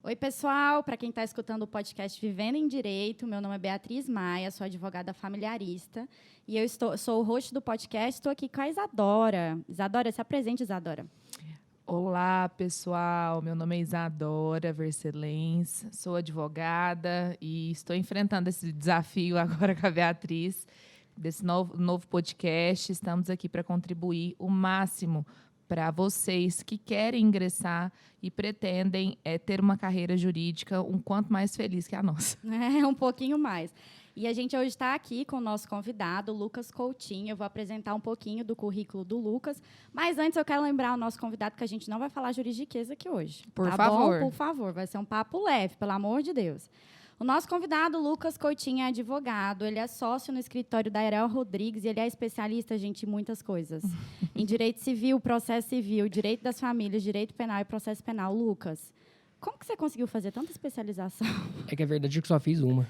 Oi, pessoal. Para quem está escutando o podcast Vivendo em Direito, meu nome é Beatriz Maia, sou advogada familiarista e eu sou o host do podcast. Estou aqui com a Isadora. Isadora, se apresente, Isadora. Olá, pessoal. Meu nome é Isadora Vercelens, sou advogada e estou enfrentando esse desafio agora com a Beatriz, desse novo podcast. Estamos aqui para contribuir o máximo para vocês que querem ingressar e pretendem ter uma carreira jurídica um quanto mais feliz que a nossa. Um pouquinho mais. E a gente hoje está aqui com o nosso convidado, Lucas Coutinho. Eu vou apresentar um pouquinho do currículo do Lucas. Mas antes eu quero lembrar o nosso convidado que a gente não vai falar juridiquês aqui hoje. Por favor. Bom? Por favor, vai ser um papo leve, pelo amor de Deus. O nosso convidado, Lucas Coutinho, é advogado. Ele é sócio no escritório da Airel Rodrigues e ele é especialista, gente, em muitas coisas. Em direito civil, processo civil, direito das famílias, direito penal e processo penal. Lucas, como que você conseguiu fazer tanta especialização? É que é verdade que eu só fiz uma.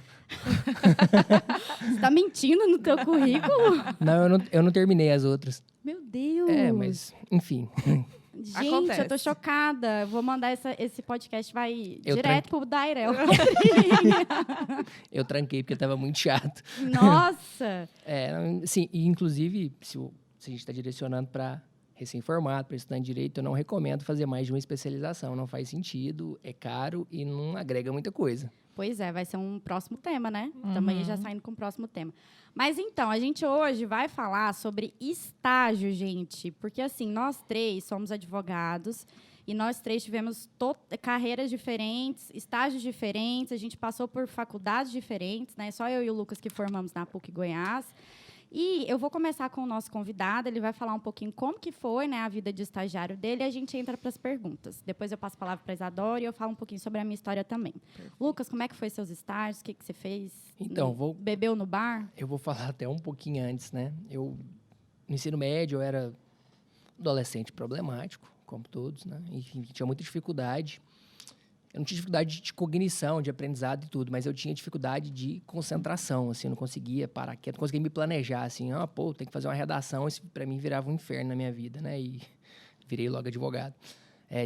Você está mentindo no teu currículo? Não, eu não terminei as outras. Meu Deus! Mas, enfim. Gente, Acontece. eu tô chocada. Vou mandar esse podcast, vai Eu direto pro Dairel. Eu tranquei porque tava muito chato. Nossa! Sim, e inclusive, se a gente está direcionando para recém-formado, para estudante de direito, eu não recomendo fazer mais de uma especialização. Não faz sentido, é caro e não agrega muita coisa. Pois é, vai ser um próximo tema, né? Também já saindo com o próximo tema. Mas então, a gente hoje vai falar sobre estágio, gente. Porque, assim, nós três somos advogados e nós três tivemos carreiras diferentes, estágios diferentes, a gente passou por faculdades diferentes, né? Só eu e o Lucas que formamos na PUC Goiás. E eu vou começar com o nosso convidado, ele vai falar um pouquinho como que foi, né, a vida de estagiário dele, e a gente entra para as perguntas. Depois eu passo a palavra para a Isadora e eu falo um pouquinho sobre a minha história também. Perfeito. Lucas, como é que foi seus estágios? O que você fez? Então, Bebeu no bar? Eu vou falar até um pouquinho antes, né? No ensino médio, eu era adolescente problemático, como todos, né? Enfim, tinha muita dificuldade. Eu não tinha dificuldade de cognição, de aprendizado e tudo, mas eu tinha dificuldade de concentração, assim, eu não conseguia parar quieto, não conseguia me planejar, assim, tem que fazer uma redação, isso para mim virava um inferno na minha vida, né, e virei logo advogado.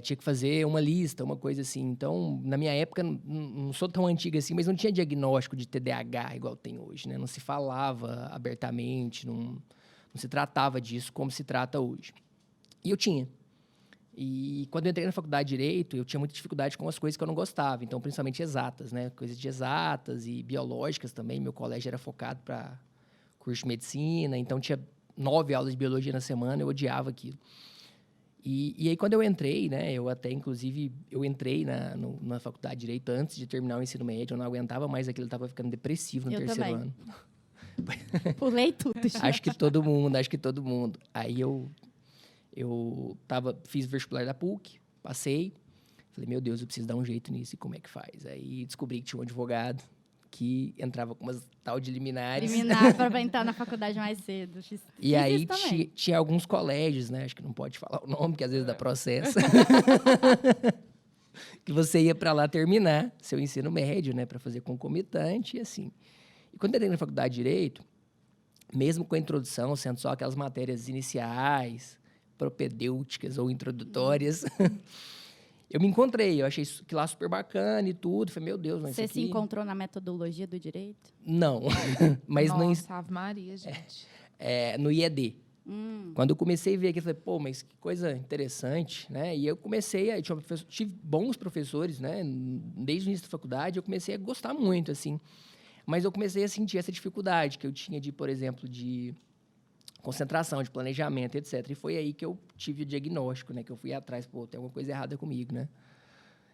Tinha que fazer uma lista, uma coisa assim, então, na minha época, não sou tão antiga assim, mas não tinha diagnóstico de TDAH igual tem hoje, né, não se falava abertamente, não se tratava disso como se trata hoje. E eu tinha. E quando eu entrei na faculdade de Direito, eu tinha muita dificuldade com as coisas que eu não gostava. Então, principalmente exatas, né? Coisas de exatas e biológicas também. Meu colégio era focado para curso de medicina. Então, tinha 9 aulas de biologia na semana. Eu odiava aquilo. E aí, quando eu entrei, né? Eu entrei na faculdade de Direito antes de terminar o ensino médio. Eu não aguentava mais aquilo. Eu estava ficando depressivo no terceiro ano. Pulei tudo. Acho que todo mundo. Aí fiz vestibular da PUC, passei. Falei, meu Deus, eu preciso dar um jeito nisso. E como é que faz? Aí descobri que tinha um advogado que entrava com umas tal de liminares. Liminar para entrar na faculdade mais cedo. E aí tinha alguns colégios, né? Acho que não pode falar o nome, que às vezes dá processo. Que você ia para lá terminar seu ensino médio, né? Para fazer concomitante e assim. E quando eu entrei na faculdade de Direito, mesmo com a introdução, sendo só aquelas matérias iniciais, propedêuticas ou introdutórias, eu me encontrei. Eu achei que lá super bacana e tudo. Falei, meu Deus, mas Você isso se aqui... encontrou na metodologia do direito? Não. Mas Nossa, Ave Maria, gente. no IED. Quando eu comecei a ver aqui, eu falei, mas que coisa interessante, né? E eu tive bons professores, né? Desde o início da faculdade, eu comecei a gostar muito, assim. Mas eu comecei a sentir essa dificuldade que eu tinha por exemplo, de concentração, de planejamento, etc. E foi aí que eu tive o diagnóstico, né? Que eu fui atrás, tem alguma coisa errada comigo, né?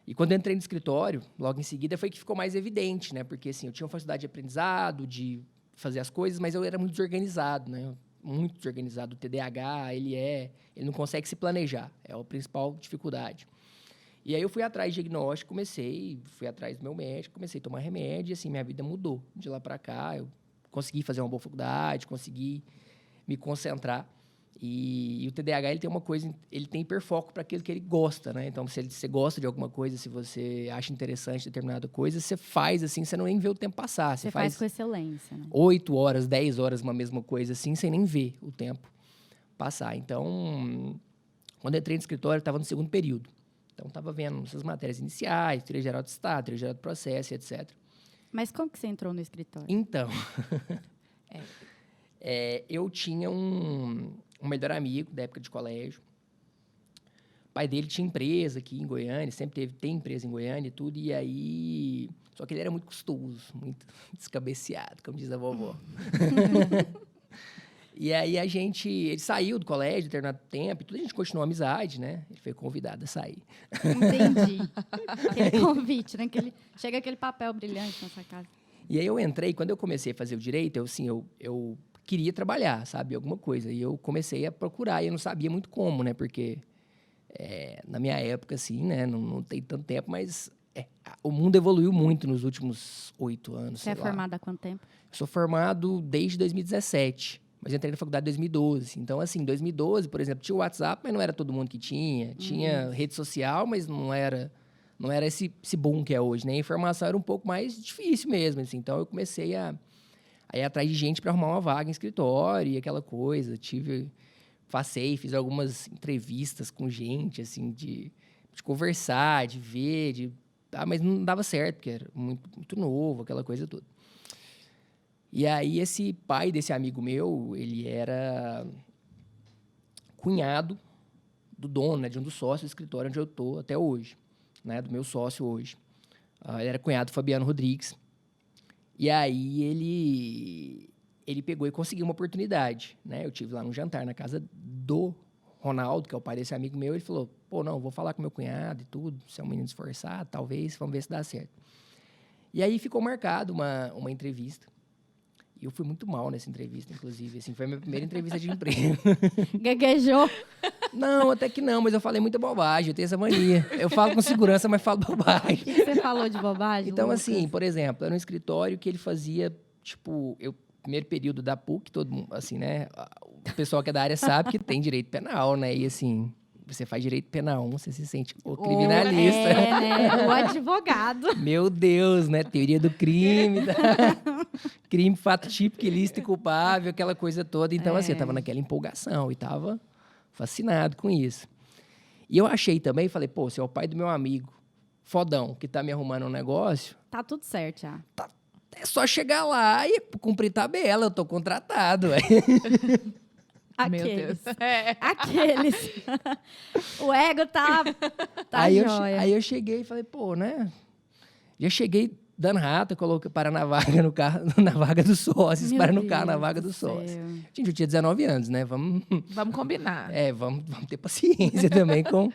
E quando eu entrei no escritório, logo em seguida, foi que ficou mais evidente, né? Porque, assim, eu tinha uma facilidade de aprendizado, de fazer as coisas, mas eu era muito desorganizado, né? Muito desorganizado. O TDAH, ele não consegue se planejar. É a principal dificuldade. E aí eu fui atrás de diagnóstico, fui atrás do meu médico, comecei a tomar remédio, e assim, minha vida mudou. De lá para cá, eu consegui fazer uma boa faculdade, consegui me concentrar. E o TDAH, ele tem uma coisa, ele tem hiperfoco para aquilo que ele gosta, né? Então, se você gosta de alguma coisa, se você acha interessante determinada coisa, você faz assim, você não nem vê o tempo passar. Você faz com excelência, né? 8 horas, 10 horas, uma mesma coisa assim, sem nem ver o tempo passar. Então, quando eu entrei no escritório, eu estava no segundo período. Então, estava vendo essas matérias iniciais, teoria geral do Estado, teoria geral do processo, etc. Mas como que você entrou no escritório? Então, eu tinha um melhor amigo da época de colégio. O pai dele tinha empresa aqui em Goiânia, sempre tem empresa em Goiânia e tudo, e aí... Só que ele era muito custoso, muito descabeceado, como diz a vovó. E aí ele saiu do colégio, determinado tempo, e tudo, a gente continuou a amizade, né? Ele foi convidado a sair. Entendi. Aquele convite, né? Chega aquele papel brilhante na sua casa. E aí eu entrei, quando eu comecei a fazer o direito, eu queria trabalhar, sabe? Alguma coisa. E eu comecei a procurar, e eu não sabia muito como, né? Porque na minha época, assim, né? Não tem tanto tempo, mas o mundo evoluiu muito nos últimos 8 anos. Você é formado há quanto tempo? Eu sou formado desde 2017. Mas eu entrei na faculdade em 2012. Então, assim, em 2012, por exemplo, tinha o WhatsApp, mas não era todo mundo que tinha. Tinha rede social, mas não era esse boom que é hoje, né? A informação era um pouco mais difícil mesmo, assim. Então, eu comecei a ir atrás de gente para arrumar uma vaga em escritório e aquela coisa. Fiz algumas entrevistas com gente, assim, de conversar, de ver, mas não dava certo, porque era muito, muito novo, aquela coisa toda. E aí, esse pai desse amigo meu, ele era cunhado do dono, né, de um dos sócios do escritório onde eu estou até hoje, né, do meu sócio hoje. Ele era cunhado do Fabiano Rodrigues. E aí, ele pegou e conseguiu uma oportunidade, né? Eu tive lá num jantar na casa do Ronaldo, que é o pai desse amigo meu. Ele falou, pô, não, vou falar com meu cunhado e tudo. Você é um menino esforçado, talvez, vamos ver se dá certo. E aí, ficou marcado uma entrevista. E eu fui muito mal nessa entrevista, inclusive. Assim, foi a minha primeira entrevista de emprego. Gaguejou? Não, até que não, mas eu falei muita bobagem, eu tenho essa mania. Eu falo com segurança, mas falo bobagem. O que você falou de bobagem, Então, Lucas? assim, por exemplo, era um escritório que ele fazia, tipo, primeiro período da PUC, todo mundo, assim, né? O pessoal que é da área sabe que tem direito penal, né? E, assim, você faz direito penal 1, você se sente o criminalista. né? O advogado. Meu Deus, né? Teoria do crime, crime, fato típico, ilícito e culpável, aquela coisa toda. Então, assim, eu tava naquela empolgação e tava fascinado com isso. E eu achei também, falei, pô, você é o pai do meu amigo, fodão, que tá me arrumando um negócio. Tá tudo certo já. É só chegar lá e cumprir tabela, eu tô contratado, velho. Aqueles. Aqueles. O ego tá jóia. Aí eu cheguei e falei, pô, né? Já cheguei dando rata, coloquei parar na vaga no carro, na vaga dos sócios, para no carro na vaga dos sócios. Gente, eu tinha 19 anos, né? Vamos combinar. Vamos ter paciência também com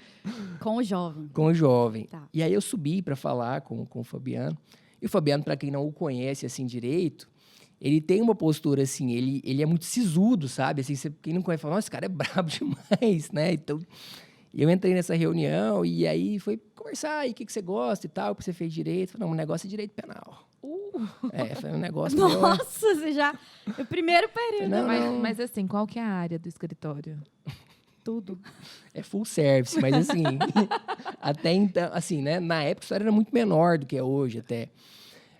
o jovem. Com o jovem. Tá. E aí eu subi para falar com o Fabiano. E o Fabiano, para quem não o conhece assim direito, ele tem uma postura assim, ele é muito sisudo, sabe? Assim, quem não conhece fala, nossa, esse cara é brabo demais, né? Então, eu entrei nessa reunião e aí foi conversar, e o que você gosta e tal, o que você fez direito. Falei, não, o negócio é direito penal. Foi um negócio... Nossa, você já... O primeiro período. Mas assim, qual que é a área do escritório? Tudo. É full service, mas assim... até então, assim, né? Na época, isso era muito menor do que é hoje, até.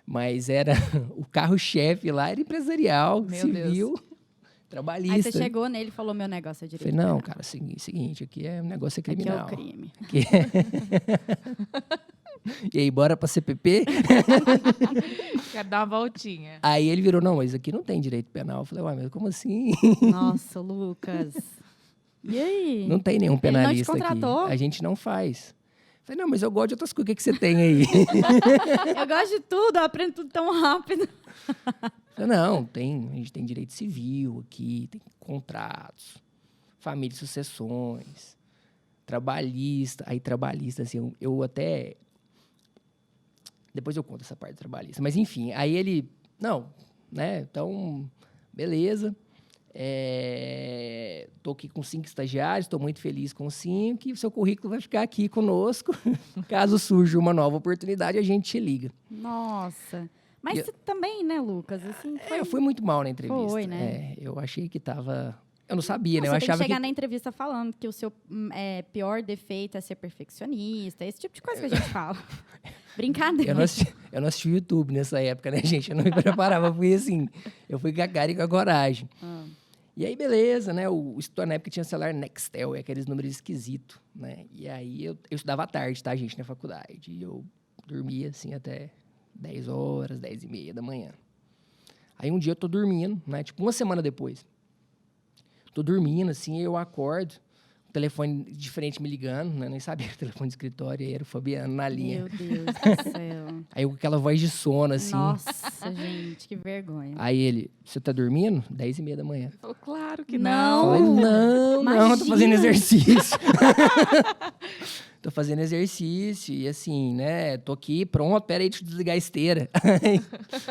Mas era... O carro-chefe lá era empresarial, Meu civil... Deus. Trabalhista. Aí você chegou nele e falou, meu negócio é direito penal. Falei, não, penal. cara, seguinte, aqui é um negócio criminal. Aqui é o crime. E aí, bora pra CPP? Quero dar uma voltinha. Aí ele virou, não, mas aqui não tem direito penal. Eu falei, ué, mas como assim? Nossa, Lucas. E aí? Não tem nenhum penalista ele não te contratou? aqui. A gente não faz. Eu falei, não, mas eu gosto de outras coisas. O que você tem aí? Eu gosto de tudo, eu aprendo tudo tão rápido. Eu falei, não, a gente tem direito civil aqui, tem contratos, família e sucessões, trabalhista. Aí, trabalhista, assim, eu até... Depois eu conto essa parte trabalhista. Mas, enfim, aí ele... Não, né? Então, beleza. Tô aqui com 5 estagiários, estou muito feliz com 5, e o seu currículo vai ficar aqui conosco. Caso surja uma nova oportunidade, a gente te liga. Nossa. Mas você também, né, Lucas? Assim, eu fui muito mal na entrevista. Foi, né? Eu achei que tava... Eu não sabia, né? Eu Você tem achava que chegar na entrevista falando que o seu pior defeito é ser perfeccionista, esse tipo de coisa que a gente fala. Brincadeira. Eu não assisti o YouTube nessa época, né, gente? Eu não me preparava, fui assim... Eu fui com a cara e com a coragem. E aí, beleza, né? O escritório na época tinha celular Nextel, aqueles números esquisitos, né? E aí, eu estudava à tarde, tá, gente, na faculdade. E eu dormia, assim, até 10 horas, 10h30 da manhã. Aí, um dia, eu tô dormindo, né? Tipo, uma semana depois. Tô dormindo, assim, eu acordo, um telefone diferente me ligando, né? Nem sabia que o telefone de escritório, aí era o Fabiano na linha. Meu Deus do céu. Aí, com aquela voz de sono, assim. Nossa, gente, que vergonha. Aí ele, você tá dormindo? 10h30 da manhã. Falou, claro que Não. Falei, não, tô Imagina. fazendo exercício. Tô fazendo exercício e assim, né, tô aqui, pronto, peraí, deixa eu desligar a esteira.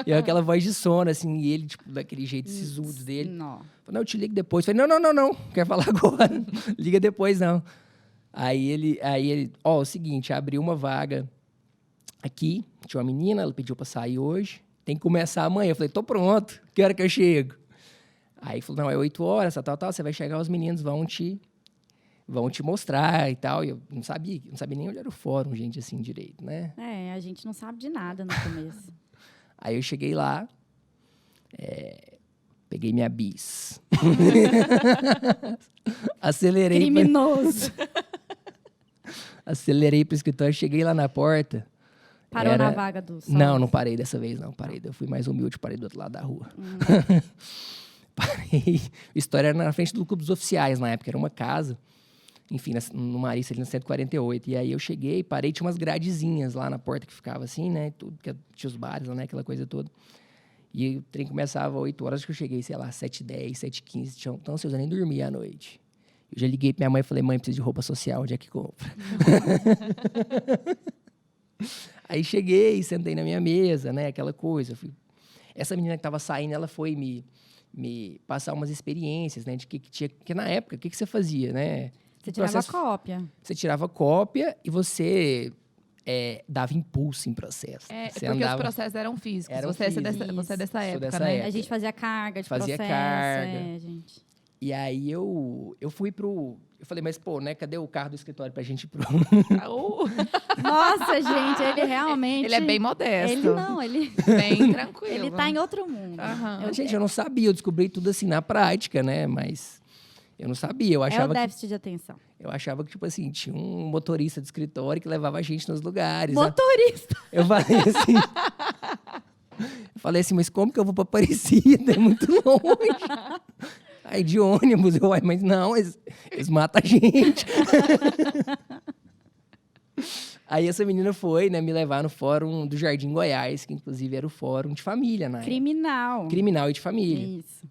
E eu, aquela voz de sono, assim, e ele, tipo, daquele jeito sisudo dele. Não. Falei, não, eu te ligo depois. Falei, não, quero falar agora. Liga depois, não. Aí ele, ó, o seguinte, abriu uma vaga aqui, tinha uma menina, ela pediu pra sair hoje, tem que começar amanhã. Eu falei, tô pronto, que hora que eu chego? Aí falou, não, é 8 horas, tal, você vai chegar, os meninos vão te mostrar e tal. E eu não sabia nem onde era o fórum, gente, assim, direito, né? É, a gente não sabe de nada no começo. Aí eu cheguei lá, peguei minha bis. Acelerei Criminoso. Acelerei pro escritório, cheguei lá na porta. Parou na vaga do sol. Não parei dessa vez, não. Parei. Eu fui mais humilde, parei do outro lado da rua. Parei. A história era na frente do Clube dos Oficiais, na época. Era uma casa, enfim, no Marista, ali na 148. E aí eu cheguei, parei, tinha umas gradezinhas lá na porta que ficava assim, né? Tudo, que tinha os bares, né? Aquela coisa toda. E o trem começava às 8 horas, acho que eu cheguei, sei lá, 7h10, 7h15. Então, eu nem dormia à noite. Eu já liguei pra minha mãe e falei, mãe, preciso de roupa social, onde é que compra? Aí cheguei, sentei na minha mesa, né? Aquela coisa. Essa menina que estava saindo, ela foi me passar umas experiências, né? De que tinha... Que na época, o que você fazia, né? Você tirava cópia. Você tirava cópia e você dava impulso em processo. Porque os processos eram físicos. Você é dessa época, né? A gente fazia carga de fazia processo. Carga. Gente. E aí eu fui pro... Eu falei, mas pô, né? Cadê o carro do escritório pra gente ir pro... Nossa, gente, ele realmente... Ele é bem modesto. Ele... Bem tranquilo. Ele tá em outro mundo. Gente, eu não sabia. Eu descobri tudo assim na prática, né? Mas eu não sabia. Eu achava o déficit de atenção. Eu achava que, tipo assim, tinha um motorista de escritório que levava a gente nos lugares. Motorista? Né? Eu falei assim, mas como que eu vou pra Aparecida? É muito longe. Aí de ônibus, mas não, eles matam a gente. Aí essa menina foi, né, me levar no fórum do Jardim Goiás, que inclusive era o fórum de família, né? Criminal e de família. Isso.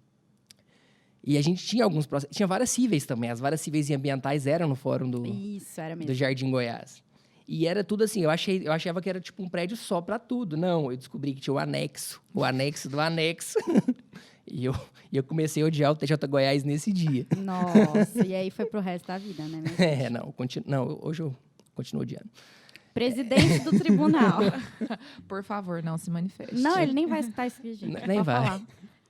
E a gente tinha alguns processos. Tinha varas cíveis também. As varas cíveis e ambientais eram no fórum do Jardim Goiás. E era tudo assim, eu achava que era tipo um prédio só para tudo. Não, eu descobri que tinha o anexo do anexo. E eu comecei a odiar o TJ Goiás nesse dia. Nossa, e aí foi pro resto da vida, né? Hoje eu continuo odiando. Presidente do tribunal. Por favor, não se manifeste. Não, ele nem vai escutar esse vídeo. Nem vai. Falar.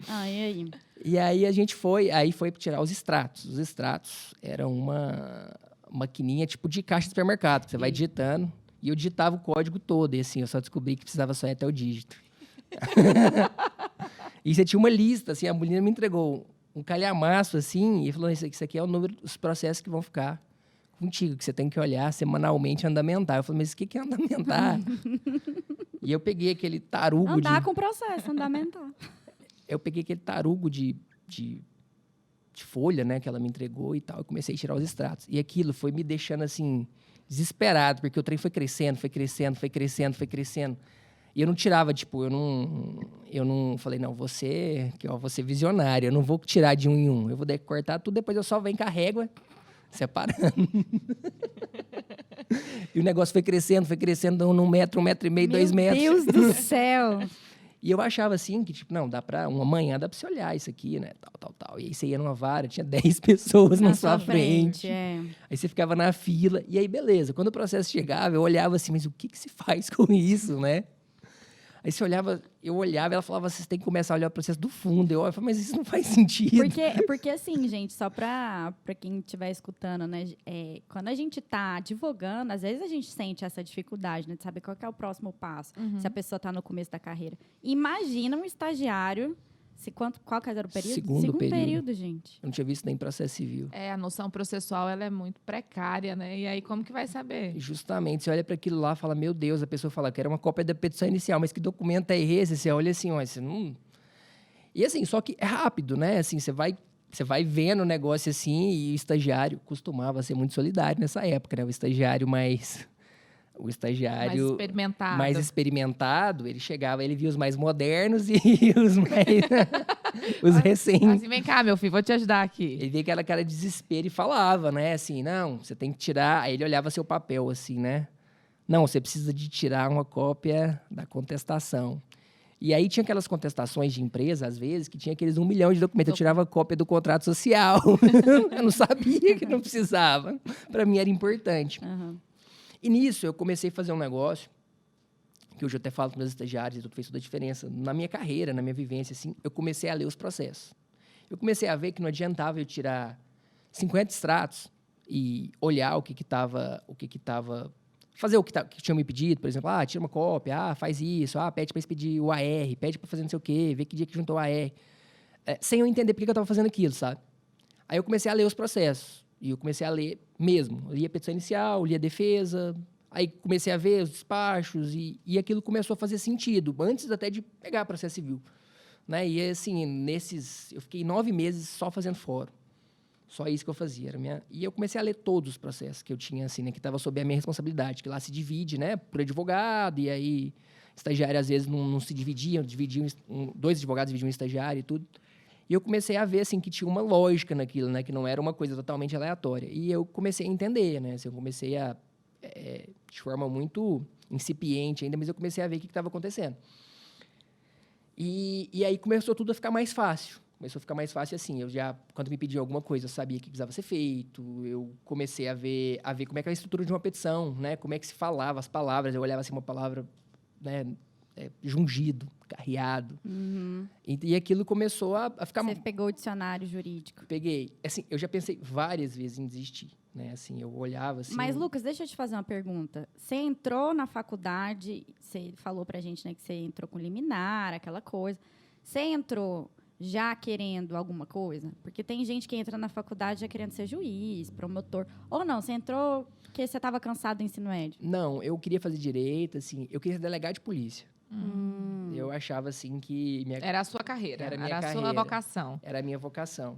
E aí? E aí a gente foi tirar os extratos. Os extratos eram uma maquininha tipo de caixa de supermercado, que você vai digitando. E eu digitava o código todo. E assim, eu só descobri que precisava só ir até o dígito. E você tinha uma lista, assim, a menina me entregou um calhamaço, assim, e falou, isso aqui é o número dos processos que vão ficar contigo, que você tem que olhar semanalmente andamentar. Eu falei, mas o que é andamentar? E eu peguei aquele tarugo Andar com processo, andamentar. Eu peguei aquele tarugo de folha, né, que ela me entregou e tal, e comecei a tirar os extratos. E aquilo foi me deixando, assim, desesperado, porque o trem foi crescendo. E eu não tirava, tipo, eu não falei, não, você visionário, eu não vou tirar de um em um. Eu vou cortar tudo, depois eu só venho com a régua, separando. E o negócio foi crescendo, 1 metro, 1,5 metro, 2 metros. Meu Deus do céu! E eu achava assim, que tipo, não, uma manhã dá pra você olhar isso aqui, né, tal. E aí você ia numa vara, tinha 10 pessoas na sua frente. Aí você ficava na fila, e aí beleza. Quando o processo chegava, eu olhava assim, mas o que se faz com isso, né? Aí eu olhava, ela falava, vocês têm que começar a olhar o processo do fundo. Eu falava, mas isso não faz sentido. Porque assim, gente, só para quem estiver escutando, né? Quando a gente está advogando, às vezes a gente sente essa dificuldade, né? De saber qual que é o próximo passo, se a pessoa está no começo da carreira. Imagina um estagiário Qual que era o período? Segundo período, gente. Eu não tinha visto nem processo civil. A noção processual ela é muito precária, né? E aí, como que vai saber? Justamente, você olha para aquilo lá e fala, meu Deus, a pessoa fala que era uma cópia da petição inicial, mas que documento é esse? Você olha assim, ó, você não... E assim, só que é rápido, né? Assim, você vai vendo o negócio assim, e o estagiário costumava ser muito solidário nessa época, né? O estagiário mais mais experimentado, ele chegava, ele via os mais modernos e os mais os recém. Assim, vem cá, meu filho, vou te ajudar aqui. Ele via aquela cara de desespero e falava, né? Assim, não, você tem que tirar. Aí ele olhava seu papel, assim, né? Não, você precisa de tirar uma cópia da contestação. E aí tinha aquelas contestações de empresa, às vezes, que tinha aqueles 1 milhão de documentos. Eu tirava cópia do contrato social. Eu não sabia que não precisava. Para mim era importante. Uhum. E nisso eu comecei a fazer um negócio, que hoje eu até falo com meus estagiários, e tudo fez toda a diferença. Na minha carreira, na minha vivência, assim, eu comecei a ler os processos. Eu comecei a ver que não adiantava eu tirar 50 extratos e olhar o que estava... Fazer o que tinha me pedido, por exemplo, tira uma cópia, faz isso, pede para expedir o AR, pede para fazer não sei o quê, vê que dia que juntou o AR. Sem eu entender por que eu estava fazendo aquilo, sabe? Aí eu comecei a ler os processos. E eu comecei a ler mesmo. Li a petição inicial, li a defesa. Aí comecei a ver os despachos e aquilo começou a fazer sentido, antes até de pegar processo civil. Né? E assim, eu fiquei 9 meses só fazendo fórum. Só isso que eu fazia. E eu comecei a ler todos os processos que eu tinha, assim, né, que estava sob a minha responsabilidade, que lá se divide, né, por advogado, e aí estagiário às vezes não se dividiam, 2 advogados dividiam um estagiário e tudo. E eu comecei a ver, assim, que tinha uma lógica naquilo, né? Que não era uma coisa totalmente aleatória. E eu comecei a entender, né? Assim, eu comecei a... de forma muito incipiente ainda, mas eu comecei a ver o que estava acontecendo. E aí começou tudo a ficar mais fácil. Começou a ficar mais fácil, assim. Quando me pediam alguma coisa, eu sabia o que precisava ser feito. Eu comecei a ver como é que é a estrutura de uma petição, né? Como é que se falava as palavras. Eu olhava, assim, uma palavra, né? Jungido, carreado. Uhum. E aquilo começou a ficar... Você pegou o dicionário jurídico. Peguei. Assim, eu já pensei várias vezes em desistir, né? Assim, eu olhava assim... Mas, Lucas, deixa eu te fazer uma pergunta. Você entrou na faculdade, você falou pra gente, né, que você entrou com liminar, aquela coisa. Você entrou já querendo alguma coisa? Porque tem gente que entra na faculdade já querendo ser juiz, promotor. Ou não, você entrou porque você estava cansado do ensino médio? Não, eu queria fazer direito, assim, eu queria ser delegado de polícia. Eu achava, assim, que... Era a sua carreira, era a sua vocação. Era a minha vocação.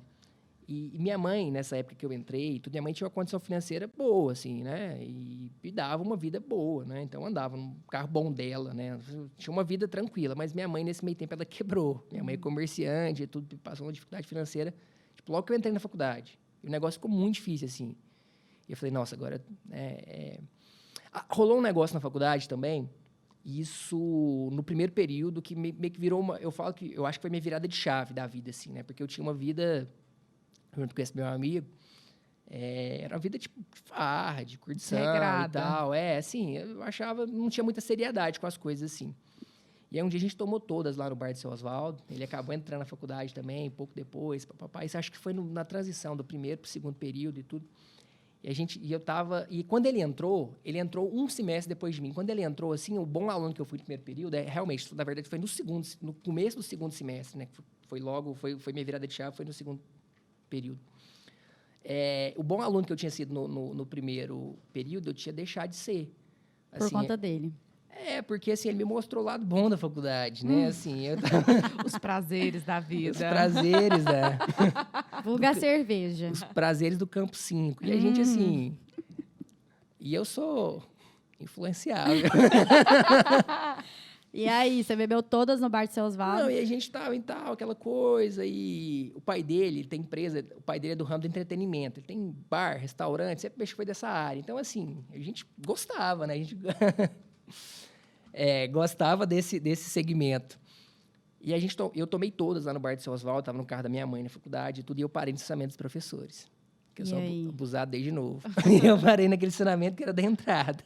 E minha mãe, nessa época que eu entrei, minha mãe tinha uma condição financeira boa, assim, né? E dava uma vida boa, né? Então, andava num carro bom dela, né? Tinha uma vida tranquila, mas minha mãe, nesse meio tempo, ela quebrou. Minha mãe é comerciante e tudo, passou uma dificuldade financeira. Tipo, logo que eu entrei na faculdade. E o negócio ficou muito difícil, assim. E eu falei, nossa, agora... rolou um negócio na faculdade também, isso no primeiro período, que meio que virou uma... Eu acho que foi minha virada de chave da vida, assim, né? Porque eu tinha uma vida, junto com esse meu amigo, era uma vida tipo de farra, de curtição e tal. Assim, eu achava... Não tinha muita seriedade com as coisas, assim. E aí um dia a gente tomou todas lá no bar de Seu Oswaldo. Ele acabou entrando na faculdade também, pouco depois, papai. Isso acho que foi na transição do primeiro para o segundo período e tudo. E quando ele entrou um semestre depois de mim. Quando ele entrou, assim, o bom aluno que eu fui no primeiro período, realmente, na verdade, foi no começo do segundo semestre, né? Foi minha virada de chave, foi no segundo período. O bom aluno que eu tinha sido no primeiro período, eu tinha deixado de ser. Por conta dele. Porque assim, ele me mostrou o lado bom da faculdade, né? Assim, Os prazeres da vida. Os prazeres da... Vulgar cerveja. Os prazeres do Campo 5. E a gente, assim... E eu sou influenciável. E aí, você bebeu todas no bar de Seu Oswaldo? Não, e a gente tava em tal, aquela coisa. E o pai dele, ele tem empresa... O pai dele é do ramo do entretenimento. Ele tem bar, restaurante, sempre acho que foi dessa área. Então, assim, a gente gostava, né? A gente... gostava desse segmento. E eu tomei todas lá no bar de Seu Oswaldo, estava no carro da minha mãe na faculdade e tudo, e eu parei no estacionamento dos professores. Que eu sou abusado desde novo. E eu parei naquele estacionamento que era da entrada.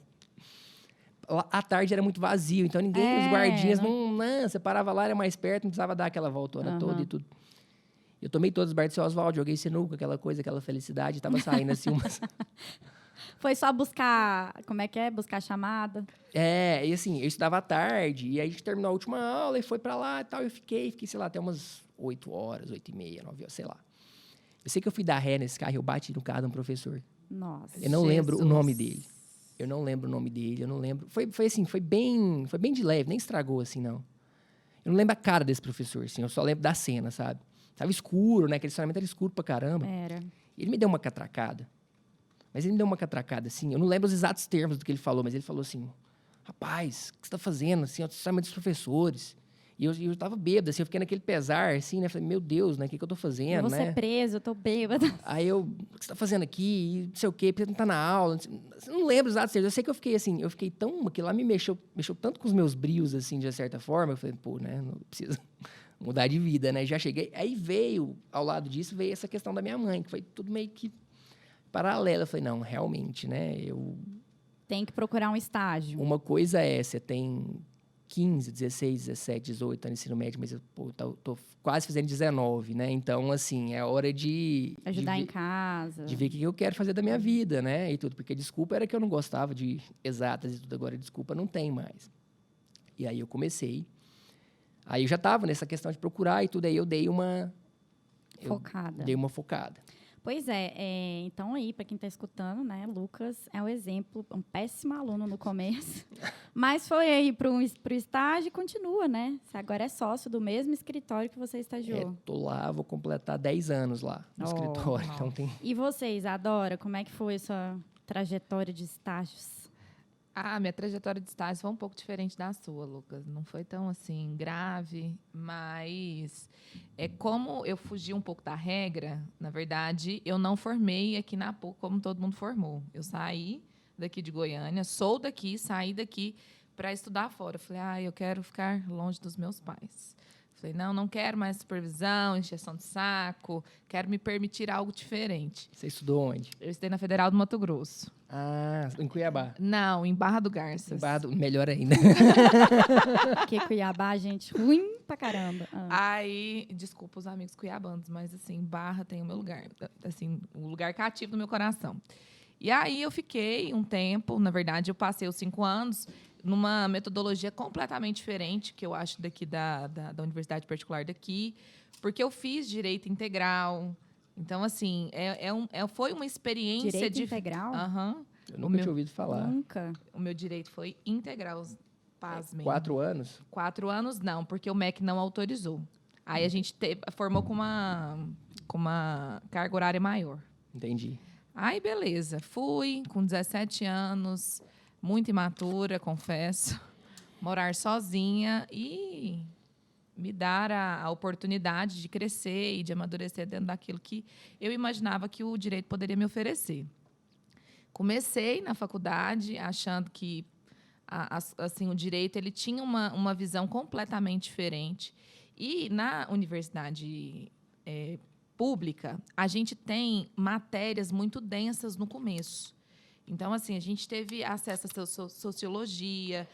À tarde era muito vazio, então os guardinhas não... Você parava lá, era mais perto, não precisava dar aquela voltona toda e tudo. Eu tomei todos os bar de Seu Oswaldo, joguei sinuca, aquela coisa, aquela felicidade, estava saindo assim umas... Foi só buscar, como é que é? Buscar chamada? E assim, eu estudava à tarde, e aí a gente terminou a última aula e foi pra lá e tal. Eu fiquei, sei lá, até umas 8 horas, 8h30, 9 horas, sei lá. Eu sei que eu fui dar ré nesse carro e eu bati no carro de um professor. Nossa. Eu não lembro o nome dele. Eu não lembro o nome dele, eu não lembro. Foi assim, foi bem de leve, nem estragou assim, não. Eu não lembro a cara desse professor, assim, eu só lembro da cena, sabe? Tava escuro, né? Aquele estacionamento era escuro pra caramba. Era. Ele me deu uma catracada. Mas ele me deu uma catracada, assim. Eu não lembro os exatos termos do que ele falou, mas ele falou assim: rapaz, o que você tá fazendo? Assim, é o estacionamento dos professores. E eu tava bêbado, assim, eu fiquei naquele pesar, assim, né? Falei, meu Deus, né? O que eu tô fazendo, Eu vou né? ser preso, eu tô bêbada. Aí eu, o que você tá fazendo aqui? E não sei o quê, porque não tá na aula. Eu não lembro exatos termos. Eu sei que eu fiquei assim, aquilo lá me mexeu tanto com os meus brios, assim, de certa forma. Eu falei, pô, né? Não preciso mudar de vida, né? Já cheguei. Aí veio, ao lado disso, veio essa questão da minha mãe, que foi tudo meio que paralelo. Eu falei, não, realmente, né? Tem que procurar um estágio. Uma coisa é, você tem 15, 16, 17, 18 anos de ensino médio, mas eu tô quase fazendo 19, né? Então, assim, é hora de Ajudar em casa. de ver o que eu quero fazer da minha vida, né? E tudo. Porque desculpa era que eu não gostava de exatas e tudo. Agora, desculpa não tem mais. E aí eu comecei. Aí eu já estava nessa questão de procurar e tudo. Aí eu dei uma... Focada. Dei uma focada. Pois então aí, para quem está escutando, né, Lucas é um exemplo, um péssimo aluno no começo, mas foi aí para o estágio e continua, né? Você agora é sócio do mesmo escritório que você estagiou. Tô lá, vou completar 10 anos lá no escritório. Não. Então tem... E vocês, Adora, como é que foi a sua trajetória de estágios? Minha trajetória de estágio foi um pouco diferente da sua, Lucas. Não foi tão assim grave, mas como eu fugi um pouco da regra. Na verdade, eu não formei aqui na PUC como todo mundo formou. Eu saí daqui de Goiânia, sou daqui, saí daqui para estudar fora. Eu falei, eu quero ficar longe dos meus pais. Falei, não quero mais supervisão, encheção de saco, quero me permitir algo diferente. Você estudou onde? Eu estudei na Federal do Mato Grosso. Em Cuiabá. Não, em Barra do Garças. Melhor ainda. Porque Cuiabá, gente, ruim pra caramba. Aí, desculpa os amigos cuiabanos, mas assim, Barra tem o meu lugar, assim, o lugar cativo do meu coração. E aí eu fiquei um tempo, na verdade, eu passei os 5 anos numa metodologia completamente diferente, que eu acho daqui da universidade particular daqui, porque eu fiz direito integral. Então, assim, foi uma experiência... Direito integral? Aham. Eu nunca tinha ouvido falar. Nunca. O meu direito foi integral, pasmem. 4 anos? 4 anos, não, porque o MEC não autorizou. Aí a gente formou com uma carga horária maior. Entendi. Aí, beleza. Fui com 17 anos, muito imatura, confesso, morar sozinha e me dar a oportunidade de crescer e de amadurecer dentro daquilo que eu imaginava que o direito poderia me oferecer. Comecei na faculdade achando que assim, o direito ele tinha uma visão completamente diferente. E na universidade pública, a gente tem matérias muito densas no começo. Então, assim, a gente teve acesso a sociologia,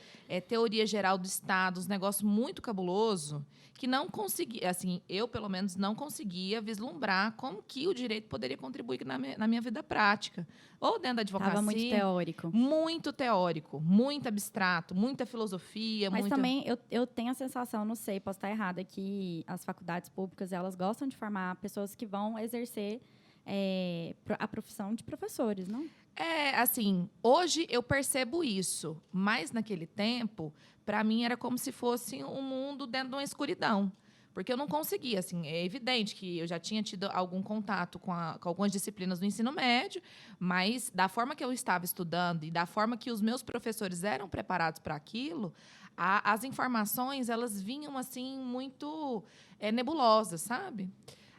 teoria geral do Estado, um negócio muito cabuloso, que não conseguia, assim, eu, pelo menos, não conseguia vislumbrar como que o direito poderia contribuir na minha vida prática. Ou dentro da advocacia. Estava muito teórico. Muito teórico, muito abstrato, muita filosofia. Mas também eu tenho a sensação, não sei, posso estar errada, que as faculdades públicas elas gostam de formar pessoas que vão exercer a profissão de professores, não? Assim, hoje eu percebo isso, mas naquele tempo, para mim era como se fosse um mundo dentro de uma escuridão. Porque eu não conseguia, assim, é evidente que eu já tinha tido algum contato com algumas disciplinas do ensino médio, mas da forma que eu estava estudando e da forma que os meus professores eram preparados para aquilo, as informações, elas vinham, assim, muito nebulosas, sabe?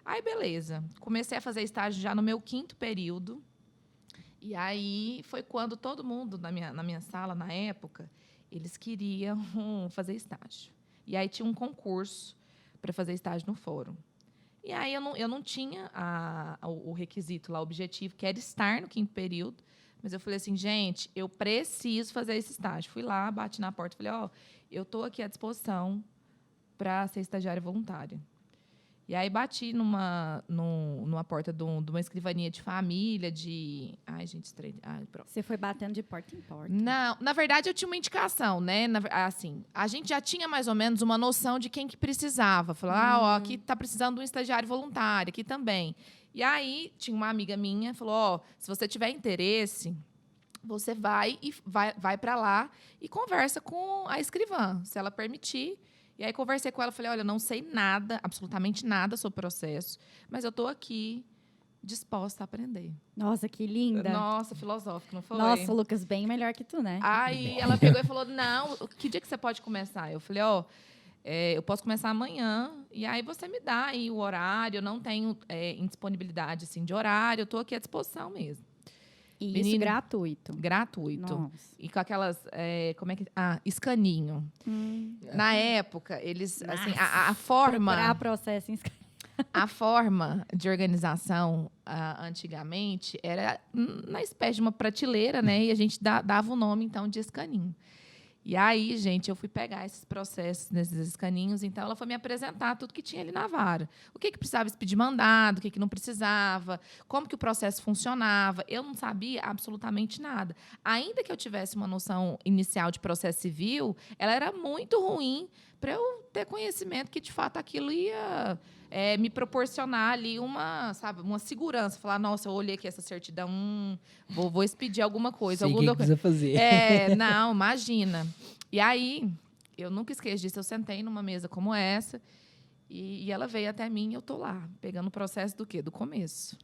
Aí, beleza. Comecei a fazer estágio já no meu 5º período. E aí foi quando todo mundo na minha sala, na época, eles queriam fazer estágio. E aí tinha um concurso para fazer estágio no fórum. E aí eu não tinha o requisito lá, o objetivo, que era estar no 5º período. Mas eu falei assim, gente, eu preciso fazer esse estágio. Fui lá, bati na porta, falei, eu estou aqui à disposição para ser estagiária voluntária. E aí bati numa porta de uma escrivaninha de família, de... Ai, gente, pronto. Você foi batendo de porta em porta. Não, na verdade, eu tinha uma indicação, né? Assim, a gente já tinha mais ou menos uma noção de quem que precisava. Falar, ó, aqui tá precisando de um estagiário voluntário, aqui também. E aí, tinha uma amiga minha, falou, ó, se você tiver interesse, você vai para lá e conversa com a escrivã, se ela permitir. E aí, conversei com ela, falei, olha, não sei nada, absolutamente nada sobre o processo, mas eu estou aqui disposta a aprender. Nossa, que linda. Nossa, filosófico, não foi? Nossa, Lucas, bem melhor que tu, né? Aí ela pegou e falou, não, que dia que você pode começar? Eu falei, ó, eu posso começar amanhã, e aí você me dá aí o horário, eu não tenho indisponibilidade assim, de horário, eu estou aqui à disposição mesmo. E isso Menina, gratuito. Gratuito. Nossa. E com aquelas, escaninho. Na época, eles, assim, a forma... Procurar processo em A forma de organização, antigamente, era na espécie de uma prateleira, né? E a gente dava o nome, então, de escaninho. E aí, gente, eu fui pegar esses processos nesses escaninhos. Então, ela foi me apresentar tudo que tinha ali na vara. O que precisava expedir mandado, o que não precisava, como que o processo funcionava. Eu não sabia absolutamente nada. Ainda que eu tivesse uma noção inicial de processo civil, ela era muito ruim para eu ter conhecimento que, de fato, aquilo ia me proporcionar ali uma segurança. Falar, nossa, eu olhei aqui essa certidão, vou expedir alguma coisa. Sei o que precisa fazer. Não, imagina. E aí, eu nunca esqueço disso, eu sentei numa mesa como essa e ela veio até mim e eu tô lá, pegando o processo do quê? Do começo.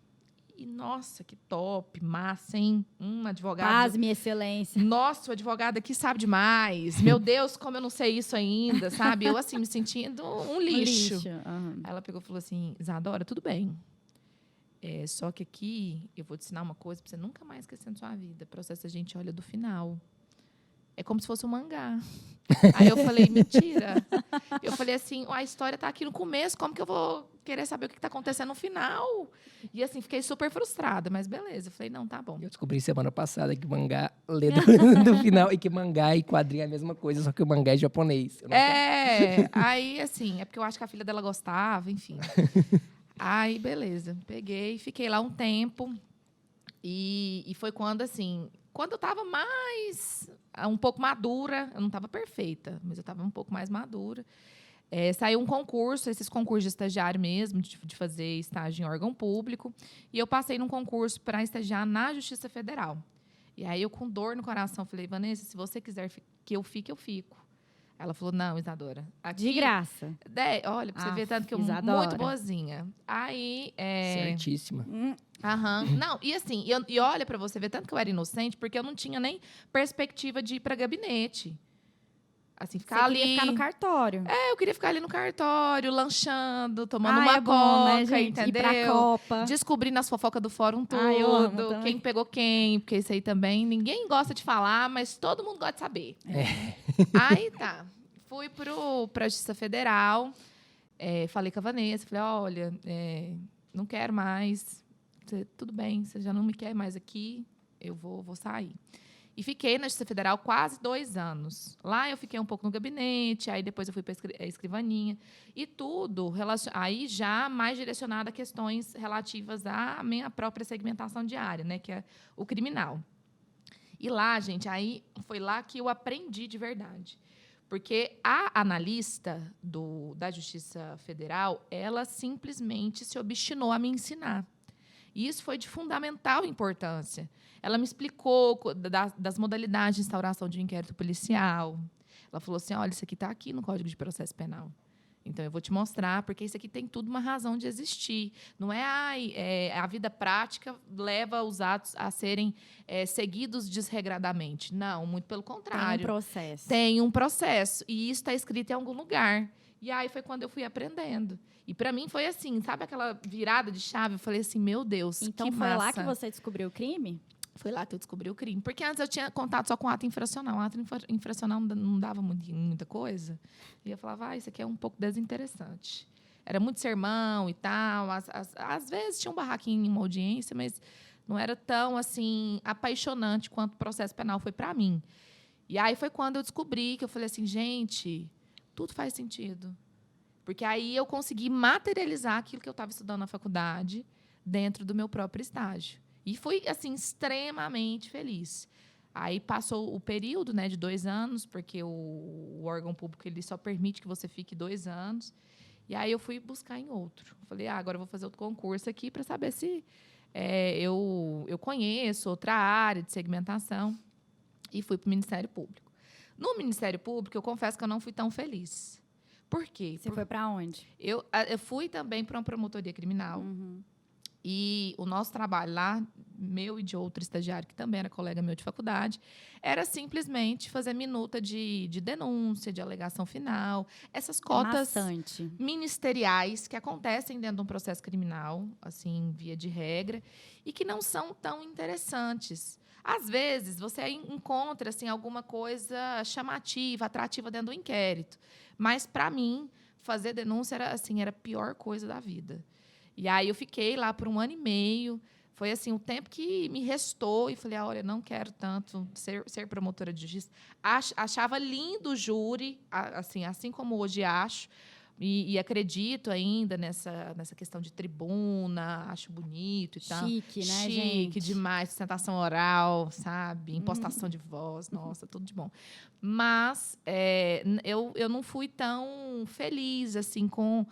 E, nossa, que top, massa, hein? Advogado. Pasme, excelência. Nossa, o advogado aqui sabe demais. Meu Deus, como eu não sei isso ainda, sabe? Eu, assim, me sentindo um lixo. Uhum. Aí ela pegou e falou assim, Isadora, tudo bem. Só que aqui eu vou te ensinar uma coisa para você nunca mais esquecer na sua vida. Processo a gente olha do final. É como se fosse um mangá. Aí eu falei, mentira. Eu falei assim, a história está aqui no começo, como que eu vou querer saber o que está acontecendo no final? E assim, fiquei super frustrada, mas beleza. Eu falei, não, tá bom. Eu descobri semana passada que mangá lê do final e que mangá e quadrinho é a mesma coisa, só que o mangá é japonês. Aí assim, é porque eu acho que a filha dela gostava, enfim. Aí, beleza. Peguei, fiquei lá um tempo. E foi quando, assim, quando eu estava um pouco madura, eu não estava perfeita, mas eu estava um pouco mais madura. Saiu um concurso, esses concursos de estagiário mesmo, de fazer estágio em órgão público. E eu passei num concurso para estagiar na Justiça Federal. E aí eu, com dor no coração, falei, Vanessa, se você quiser que eu fique, eu fico. Ela falou, não, Isadora. Aqui, de graça. Olha, pra você ver tanto que eu Isadora. muito boazinha. Aí... Certíssima. Não, e assim, e olha pra você ver tanto que eu era inocente, porque eu não tinha nem perspectiva de ir pra gabinete. Assim, ficar ali. Você queria ficar no cartório. Eu queria ficar ali no cartório, lanchando, tomando Ai, uma é bom, né, coca, gente? entendeu? Ir pra Copa. Descobrindo as fofocas do fórum tudo, Ai, eu amo também. quem pegou quem, porque isso aí também ninguém gosta de falar, mas todo mundo gosta de saber. Aí tá. Fui pra Justiça Federal, falei com a Vanessa, falei, olha, não quero mais, tudo bem, você já não me quer mais aqui, eu vou sair. E fiquei na Justiça Federal quase 2 anos. Lá eu fiquei um pouco no gabinete, aí depois eu fui para a escrivaninha. E tudo, aí já mais direcionado a questões relativas à minha própria segmentação diária, né, que é o criminal. E lá, gente, aí foi lá que eu aprendi de verdade. Porque a analista da Justiça Federal, ela simplesmente se obstinou a me ensinar. E isso foi de fundamental importância. Ela me explicou das modalidades de instauração de um inquérito policial. Ela falou assim, olha, isso aqui está aqui no Código de Processo Penal. Então, eu vou te mostrar, porque isso aqui tem tudo uma razão de existir. Não a vida prática leva os atos a serem seguidos desregradamente. Não, muito pelo contrário. Tem um processo. Tem um processo. E isso está escrito em algum lugar. E aí foi quando eu fui aprendendo. E para mim foi assim, sabe aquela virada de chave? Eu falei assim, meu Deus, então, que foi massa. lá que você descobriu o crime? Foi lá que eu descobri o crime. Porque antes eu tinha contato só com ato infracional. O ato infracional não dava muita coisa. E eu falava, isso aqui é um pouco desinteressante. Era muito sermão e tal. Às vezes tinha um barraquinho em uma audiência, mas não era tão assim apaixonante quanto o processo penal foi para mim. E aí foi quando eu descobri que eu falei assim, gente, tudo faz sentido. Porque aí eu consegui materializar aquilo que eu estava estudando na faculdade dentro do meu próprio estágio. E fui, assim, extremamente feliz. Aí passou o período, né, de 2 anos, porque o órgão público ele só permite que você fique 2 anos. E aí eu fui buscar em outro. Falei, agora eu vou fazer outro concurso aqui para saber se eu conheço outra área de segmentação. E fui para o Ministério Público. No Ministério Público, eu confesso que eu não fui tão feliz. Por quê? Você foi para onde? Eu fui também para uma promotoria criminal. Uhum. E o nosso trabalho lá, meu e de outro estagiário, que também era colega meu de faculdade, era simplesmente fazer minuta de denúncia, de alegação final, essas cotas ministeriais que acontecem dentro de um processo criminal, assim, via de regra, e que não são tão interessantes. Às vezes, você encontra assim, alguma coisa chamativa, atrativa dentro do inquérito. Mas, para mim, fazer denúncia era a pior coisa da vida. E aí eu fiquei lá por 1 ano e meio. Foi assim o tempo que me restou e falei, olha, não quero tanto ser promotora de justiça. Achava lindo o júri, assim como hoje acho, e acredito ainda nessa questão de tribuna, acho bonito e tal. Chique, né, Chique gente? demais, sustentação oral, sabe? Impostação de voz, nossa, tudo de bom. Mas eu não fui tão feliz assim com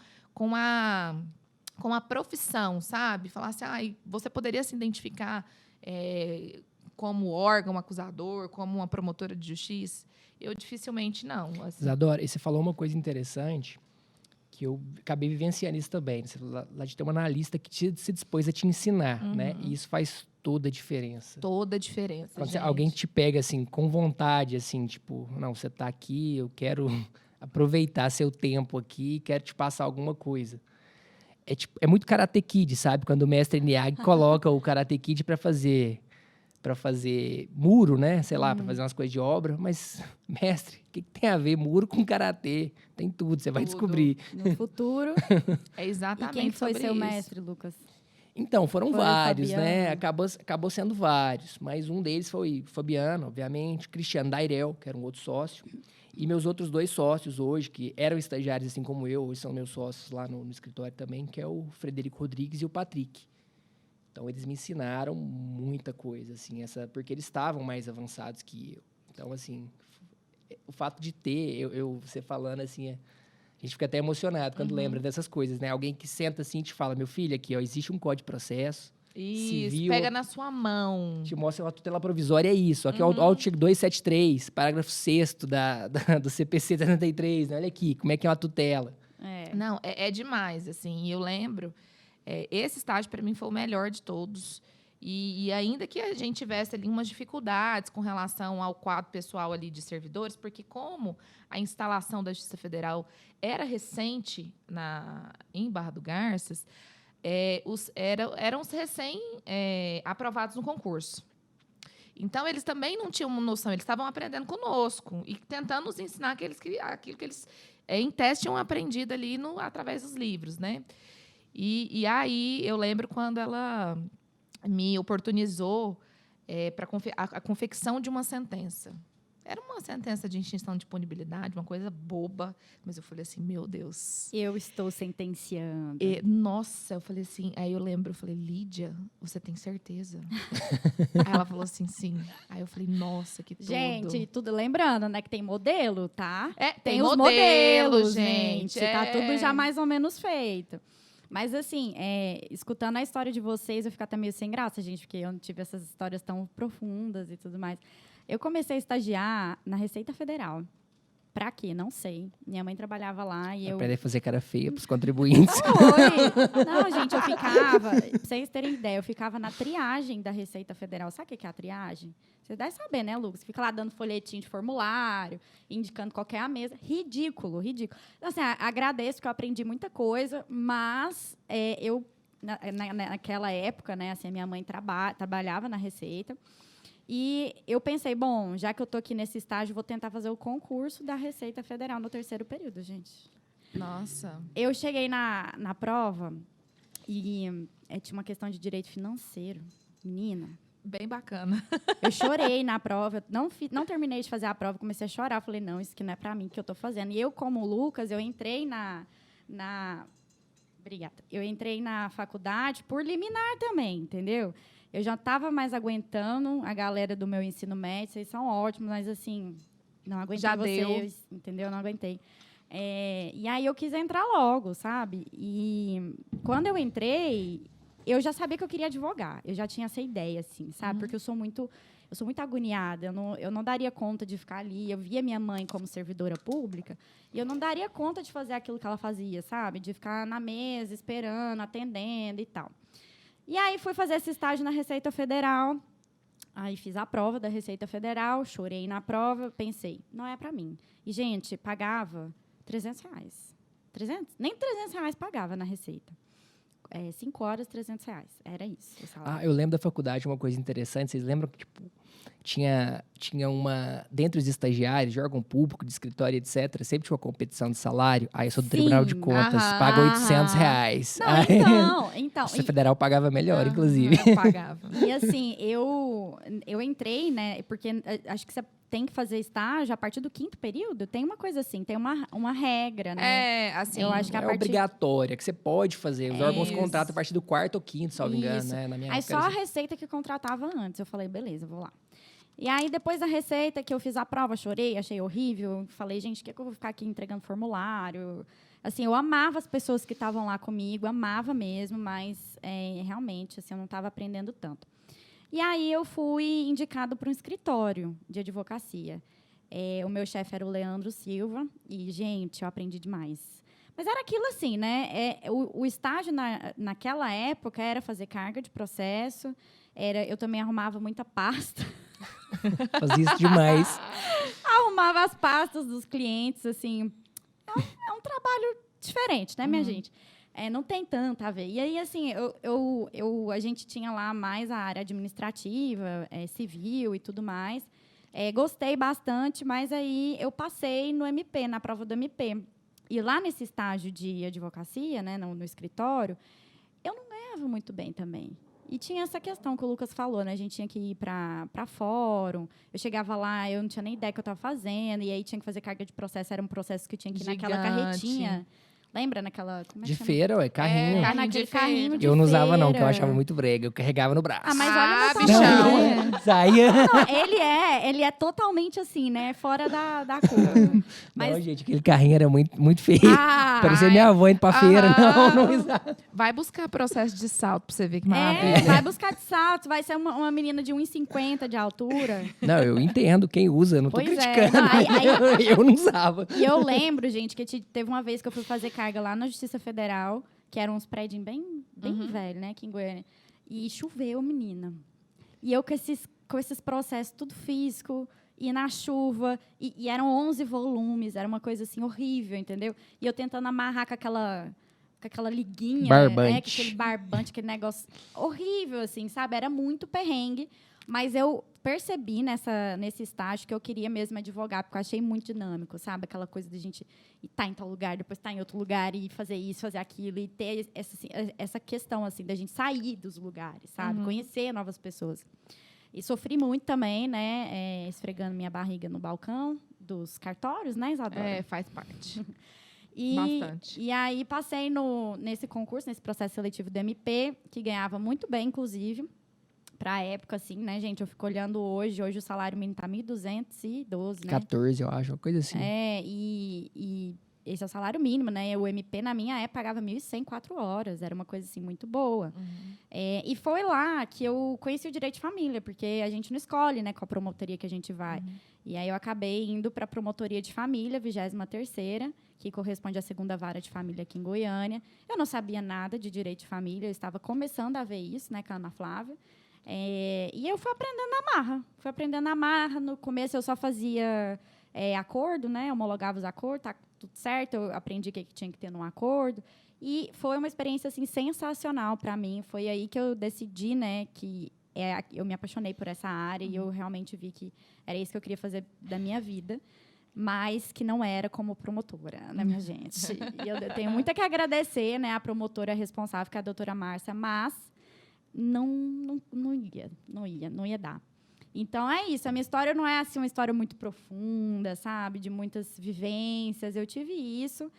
a profissão, sabe? Falar assim, você poderia se identificar como órgão acusador, como uma promotora de justiça? Eu dificilmente não. Assim. Isadora, e você falou uma coisa interessante, que eu acabei vivenciando isso também. Você falou lá de ter uma analista que se dispôs a te ensinar, né? E isso faz toda a diferença. Toda a diferença, Quando gente. alguém te pega, assim, com vontade, assim, tipo, não, você está aqui, eu quero aproveitar seu tempo aqui, quero te passar alguma coisa. É muito Karate Kid, sabe? Quando o mestre Miyagi coloca o Karate Kid para fazer muro, né? Sei lá, para fazer umas coisas de obra. Mas, mestre, o que tem a ver muro com karatê? Tem tudo, você vai descobrir. No futuro. É exatamente. E quem foi seu isso. mestre, Lucas? Então, foram vários, né? Fabiano. Acabou sendo vários. Mas um deles foi Fabiano, obviamente. Cristiano Dairel, que era um outro sócio. E meus outros 2 sócios hoje, que eram estagiários assim como eu, hoje são meus sócios lá no escritório também, que é o Frederico Rodrigues e o Patrick. Então, eles me ensinaram muita coisa, assim, porque eles estavam mais avançados que eu. Então, assim, o fato de ter, você falando assim, a gente fica até emocionado quando lembra dessas coisas, né? Alguém que senta assim e te fala, meu filho, aqui, ó, existe um código de processo. Isso, civil, pega na sua mão. Te mostra uma tutela provisória, é isso. Aqui, ó, o artigo 273, parágrafo 6º do CPC 73, né? Olha aqui, como é que é uma tutela. Não, é demais, assim. E eu lembro, esse estágio, para mim, foi o melhor de todos. E ainda que a gente tivesse ali umas dificuldades com relação ao quadro pessoal ali de servidores, porque como a instalação da Justiça Federal era recente em Barra do Garças, eram os recém-aprovados no concurso. Então, eles também não tinham noção, eles estavam aprendendo conosco e tentando nos ensinar aquilo que eles, em teste, tinham aprendido ali através dos livros, né? E aí, eu lembro quando ela me oportunizou para a confecção de uma sentença. Era uma sentença de extinção de punibilidade, uma coisa boba. Mas eu falei assim, meu Deus. Eu estou sentenciando. Nossa, eu falei assim. Aí eu falei, Lídia, você tem certeza? Aí ela falou assim, sim. Aí eu falei, nossa, que tudo. Gente, tudo lembrando, né, que tem modelo, tá? Tem os modelo, modelos, gente. Tá tudo já mais ou menos feito. Mas, assim, escutando a história de vocês, eu fico até meio sem graça, gente, porque eu não tive essas histórias tão profundas e tudo mais. Eu comecei a estagiar na Receita Federal. Pra quê? Não sei. Minha mãe trabalhava lá e eu... Aprender a fazer cara feia pros contribuintes. Oi! Não, gente, eu ficava... Pra vocês terem ideia, eu ficava na triagem da Receita Federal. Sabe o que é a triagem? Você deve saber, né, Lucas? Fica lá dando folhetinho de formulário, indicando qual que é a mesa. Ridículo, ridículo. Então, assim, agradeço que eu aprendi muita coisa, mas eu, naquela época, né, assim, a minha mãe trabalhava na Receita. E eu pensei, bom, já que eu tô aqui nesse estágio, vou tentar fazer o concurso da Receita Federal no 3º período, gente. Nossa. Eu cheguei na prova e tinha uma questão de direito financeiro. Menina. Bem bacana. Eu chorei na prova, não terminei de fazer a prova, comecei a chorar. Falei, não, isso aqui não é para mim que eu tô fazendo. E eu, como o Lucas, eu entrei na Obrigada. Eu entrei na faculdade por liminar também, entendeu? Eu já estava mais aguentando a galera do meu ensino médio, vocês são ótimos, mas assim, não aguentei Já vocês, entendeu? Não aguentei. E aí eu quis entrar logo, sabe? E quando eu entrei, eu já sabia que eu queria advogar. Eu já tinha essa ideia, assim, sabe? Porque eu sou muito agoniada. Eu não daria conta de ficar ali. Eu via minha mãe como servidora pública e eu não daria conta de fazer aquilo que ela fazia, sabe? De ficar na mesa, esperando, atendendo e tal. E aí fui fazer esse estágio na Receita Federal. Aí fiz a prova da Receita Federal, chorei na prova, pensei, não é para mim. E, gente, pagava R$300. 300? Nem R$300 pagava na Receita. 5 horas, R$300. Era isso o salário. Eu lembro da faculdade, uma coisa interessante. Vocês lembram que, tipo, tinha uma... Dentre os estagiários de órgão público, de escritório, etc., sempre tinha uma competição de salário. Aí eu sou do Tribunal de Contas, paga R$800. Não, Aí, então... a Federal pagava melhor, inclusive. Eu pagava. E assim, eu entrei, né? Porque acho que você tem que fazer estágio a partir do 5º período. Tem uma coisa assim, tem uma regra, né? Assim... Eu acho que é obrigatória, que você pode fazer. Os órgãos Isso. contratam a partir do 4º ou 5º, salvo engano, né? Na minha Aí época só era a assim. Receita que contratava antes. Eu falei, beleza, vou lá. E aí, depois da Receita, que eu fiz a prova, chorei, achei horrível. Falei, gente, o que eu vou ficar aqui entregando formulário? Assim, eu amava as pessoas que estavam lá comigo, amava mesmo, mas realmente, assim, eu não estava aprendendo tanto. E aí, eu fui indicado para um escritório de advocacia. O meu chefe era o Leandro Silva. E, gente, eu aprendi demais. Mas era aquilo assim, né? O estágio naquela época era fazer carga de processo. Eu também arrumava muita pasta. Fazia isso demais. Arrumava as pastas dos clientes, assim. É um trabalho diferente, né, minha gente? Não tem tanto a ver. E aí, assim, a gente tinha lá mais a área administrativa, civil e tudo mais. Gostei bastante, mas aí eu passei no MP, na prova do MP. E lá nesse estágio de advocacia, né, no escritório, eu não ganhava muito bem também. E tinha essa questão que o Lucas falou, né? A gente tinha que ir para fórum. Eu chegava lá, eu não tinha nem ideia do que eu estava fazendo. E aí tinha que fazer carga de processo. Era um processo que eu tinha que ir naquela carretinha. Lembra? Naquela... Como é que De chama? feira, carrinho. Naquele carrinho de Eu não usava, não, feira. porque eu achava muito brega. Eu carregava no braço. Mas olha o bichão. Saía. Não, ele é totalmente assim, né? Fora da cor. Mas... Não, gente, aquele carrinho era muito, muito feio. Parecia ai. minha avó indo pra feira. Não usava. Vai buscar processo de salto pra você ver que maravilha. Vai buscar de salto. Vai ser uma menina de 1,50 de altura. Não, eu entendo quem usa, eu não tô Pois criticando. Não, eu não usava. E eu lembro, gente, que teve uma vez que eu fui fazer carga lá na Justiça Federal, que eram uns prédios bem velhos, né, aqui em Goiânia. E choveu, menina. E eu com esses processos tudo físico, e na chuva, e eram 11 volumes, era uma coisa assim horrível, entendeu? E eu tentando amarrar com aquela liguinha, Barbante. com aquele barbante, aquele negócio horrível, assim, sabe? Era muito perrengue. Mas eu percebi nesse estágio que eu queria mesmo advogar, porque eu achei muito dinâmico, sabe? Aquela coisa de a gente estar em tal lugar, depois estar em outro lugar e fazer isso, fazer aquilo, e ter essa questão, assim, da gente sair dos lugares, sabe? Conhecer novas pessoas. E sofri muito também, né? Esfregando minha barriga no balcão dos cartórios, né, Isadora? Faz parte. Bastante. E aí passei nesse concurso, nesse processo seletivo do MP, que ganhava muito bem, inclusive. Para a época, assim, né, gente? Eu fico olhando hoje o salário mínimo está 1.212, né? 14, eu acho, uma coisa assim. E esse é o salário mínimo, né? O MP, na minha época, pagava 1.100, 4 horas. Era uma coisa, assim, muito boa. E foi lá que eu conheci o direito de família, porque a gente não escolhe, né, qual promotoria que a gente vai. E aí eu acabei indo para a promotoria de família, 23ª, que corresponde à 2ª vara de família aqui em Goiânia. Eu não sabia nada de direito de família, eu estava começando a ver isso, né, com a Ana Flávia. E eu fui aprendendo na marra. No começo eu só fazia acordo, né? Homologava os acordos, tá tudo certo. Eu aprendi o que tinha que ter num acordo. E foi uma experiência assim, sensacional para mim. Foi aí que eu decidi, né, que eu me apaixonei por essa área e eu realmente vi que era isso que eu queria fazer da minha vida, mas que não era como promotora, né, minha gente? E eu tenho muito a que agradecer, né, a promotora responsável, que é a doutora Márcia, mas não ia dar. Então, é isso. A minha história não é assim, uma história muito profunda, sabe? De muitas vivências. Eu tive isso.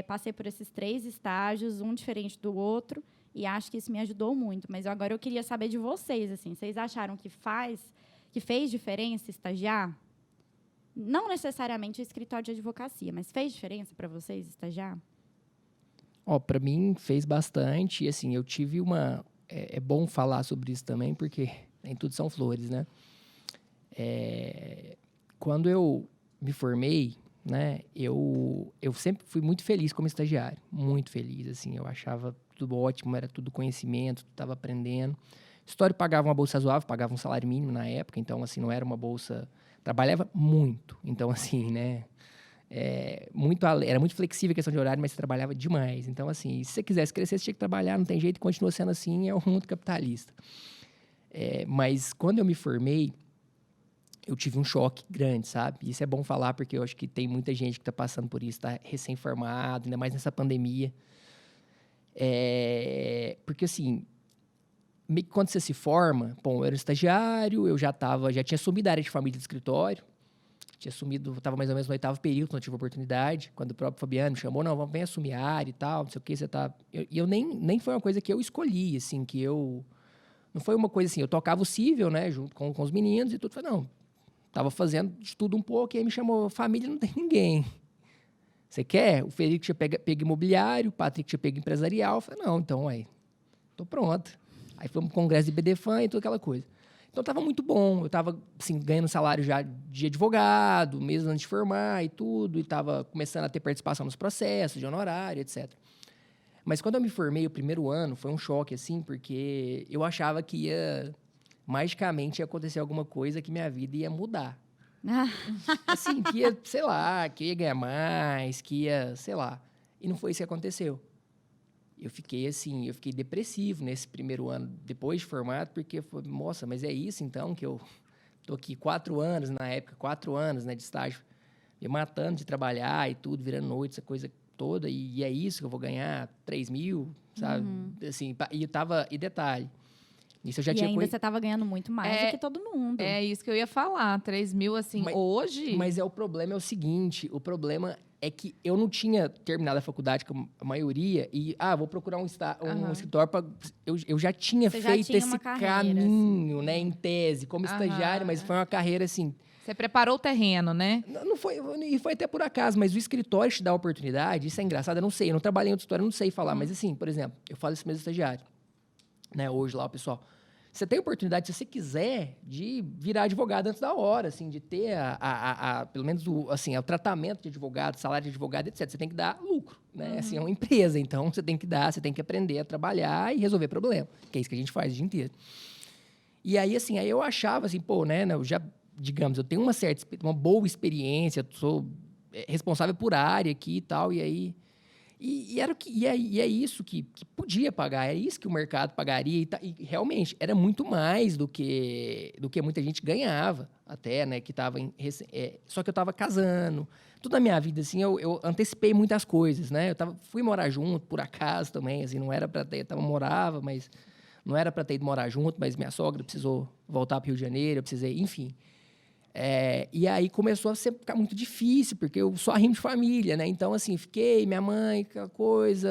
passei por esses 3 estágios, um diferente do outro, e acho que isso me ajudou muito. Mas agora eu queria saber de vocês, assim, vocês acharam que fez diferença estagiar? Não necessariamente o escritório de advocacia, mas fez diferença para vocês estagiar? Para mim fez bastante. E, assim, eu tive uma... É bom falar sobre isso também, porque nem tudo são flores, né? Quando eu me formei, né, eu sempre fui muito feliz como estagiário. Muito feliz, assim. Eu achava tudo ótimo, era tudo conhecimento, estava aprendendo. O escritório pagava uma bolsa razoável, pagava um salário mínimo na época, então, assim, não era uma bolsa... Trabalhava muito. Então, assim, né... era muito flexível a questão de horário, mas você trabalhava demais. Então, assim, se você quisesse crescer, você tinha que trabalhar, não tem jeito, continua sendo assim, é o mundo capitalista. Mas quando eu me formei, eu tive um choque grande, sabe? Isso é bom falar, porque eu acho que tem muita gente que está passando por isso, está recém-formado, ainda mais nessa pandemia. Porque, assim, meio que quando você se forma, bom, eu era estagiário, eu já tinha assumido a área de família do escritório, estava mais ou menos no 8º período, quando eu tive a oportunidade, quando o próprio Fabiano me chamou, não, vem assumir a área e tal, não sei o que, você tá... E eu nem foi uma coisa que eu escolhi, assim, não foi uma coisa assim, eu tocava o cível, né, junto com os meninos e tudo, falei, não, tava fazendo de tudo um pouco, e aí me chamou, família não tem ninguém. Você quer? O Felipe tinha pego imobiliário, o Patrick tinha pego empresarial, eu falei, não, então, tô pronto. Aí fomos pro congresso de BDFAN e toda aquela coisa. Então, estava muito bom. Eu estava, assim, ganhando salário já de advogado, mesmo antes de formar e tudo. E estava começando a ter participação nos processos, de honorário, etc. Mas, quando eu me formei, o primeiro ano, foi um choque, assim, porque eu achava que magicamente, ia acontecer alguma coisa que minha vida ia mudar. Assim, que ia, sei lá, que eu ia ganhar mais, que ia, sei lá. E não foi isso que aconteceu. Eu fiquei depressivo nesse primeiro ano, depois de formado, porque, nossa, mas é isso então, que eu tô aqui 4 anos, na época, 4 anos, né, de estágio, me matando de trabalhar e tudo, virando noite, essa coisa toda, e é isso que eu vou ganhar, 3 mil, sabe? Assim, e detalhe, isso eu já tinha... Ainda você estava ganhando muito mais do que todo mundo. É isso que eu ia falar, 3 mil, assim, hoje... Mas o problema é o seguinte, o problema é que eu não tinha terminado a faculdade com a maioria e, vou procurar um escritório para... Eu já tinha feito esse caminho, assim, né, em tese, como estagiário, mas foi uma carreira, assim... Você preparou o terreno, né? Não foi, e foi até por acaso, mas o escritório te dá a oportunidade, isso é engraçado, eu não sei, eu não trabalhei em outra história, eu não sei falar, mas assim, por exemplo, eu falo isso mesmo estagiário, né, hoje lá, o pessoal... Você tem a oportunidade, se você quiser, de virar advogado antes da hora, assim, de ter pelo menos o tratamento de advogado, salário de advogado, etc. Você tem que dar lucro, né? Assim, é uma empresa, então você tem que aprender a trabalhar e resolver problema, que é isso que a gente faz o dia inteiro. E aí, assim, eu achava, assim, eu já, digamos, eu tenho uma boa experiência, sou responsável por área aqui e tal, e aí... E é isso que podia pagar, é isso que o mercado pagaria. E realmente, era muito mais do que muita gente ganhava, até, né? Que tava só que eu estava casando. Tudo na minha vida, assim, eu antecipei muitas coisas, né? Fui morar junto, por acaso também, assim, não era para ter... morava, mas não era para ter ido morar junto, mas minha sogra precisou voltar para o Rio de Janeiro, eu precisei, enfim... e aí começou a ficar muito difícil, porque eu só rimo de família, né? Então, assim, minha mãe, aquela coisa,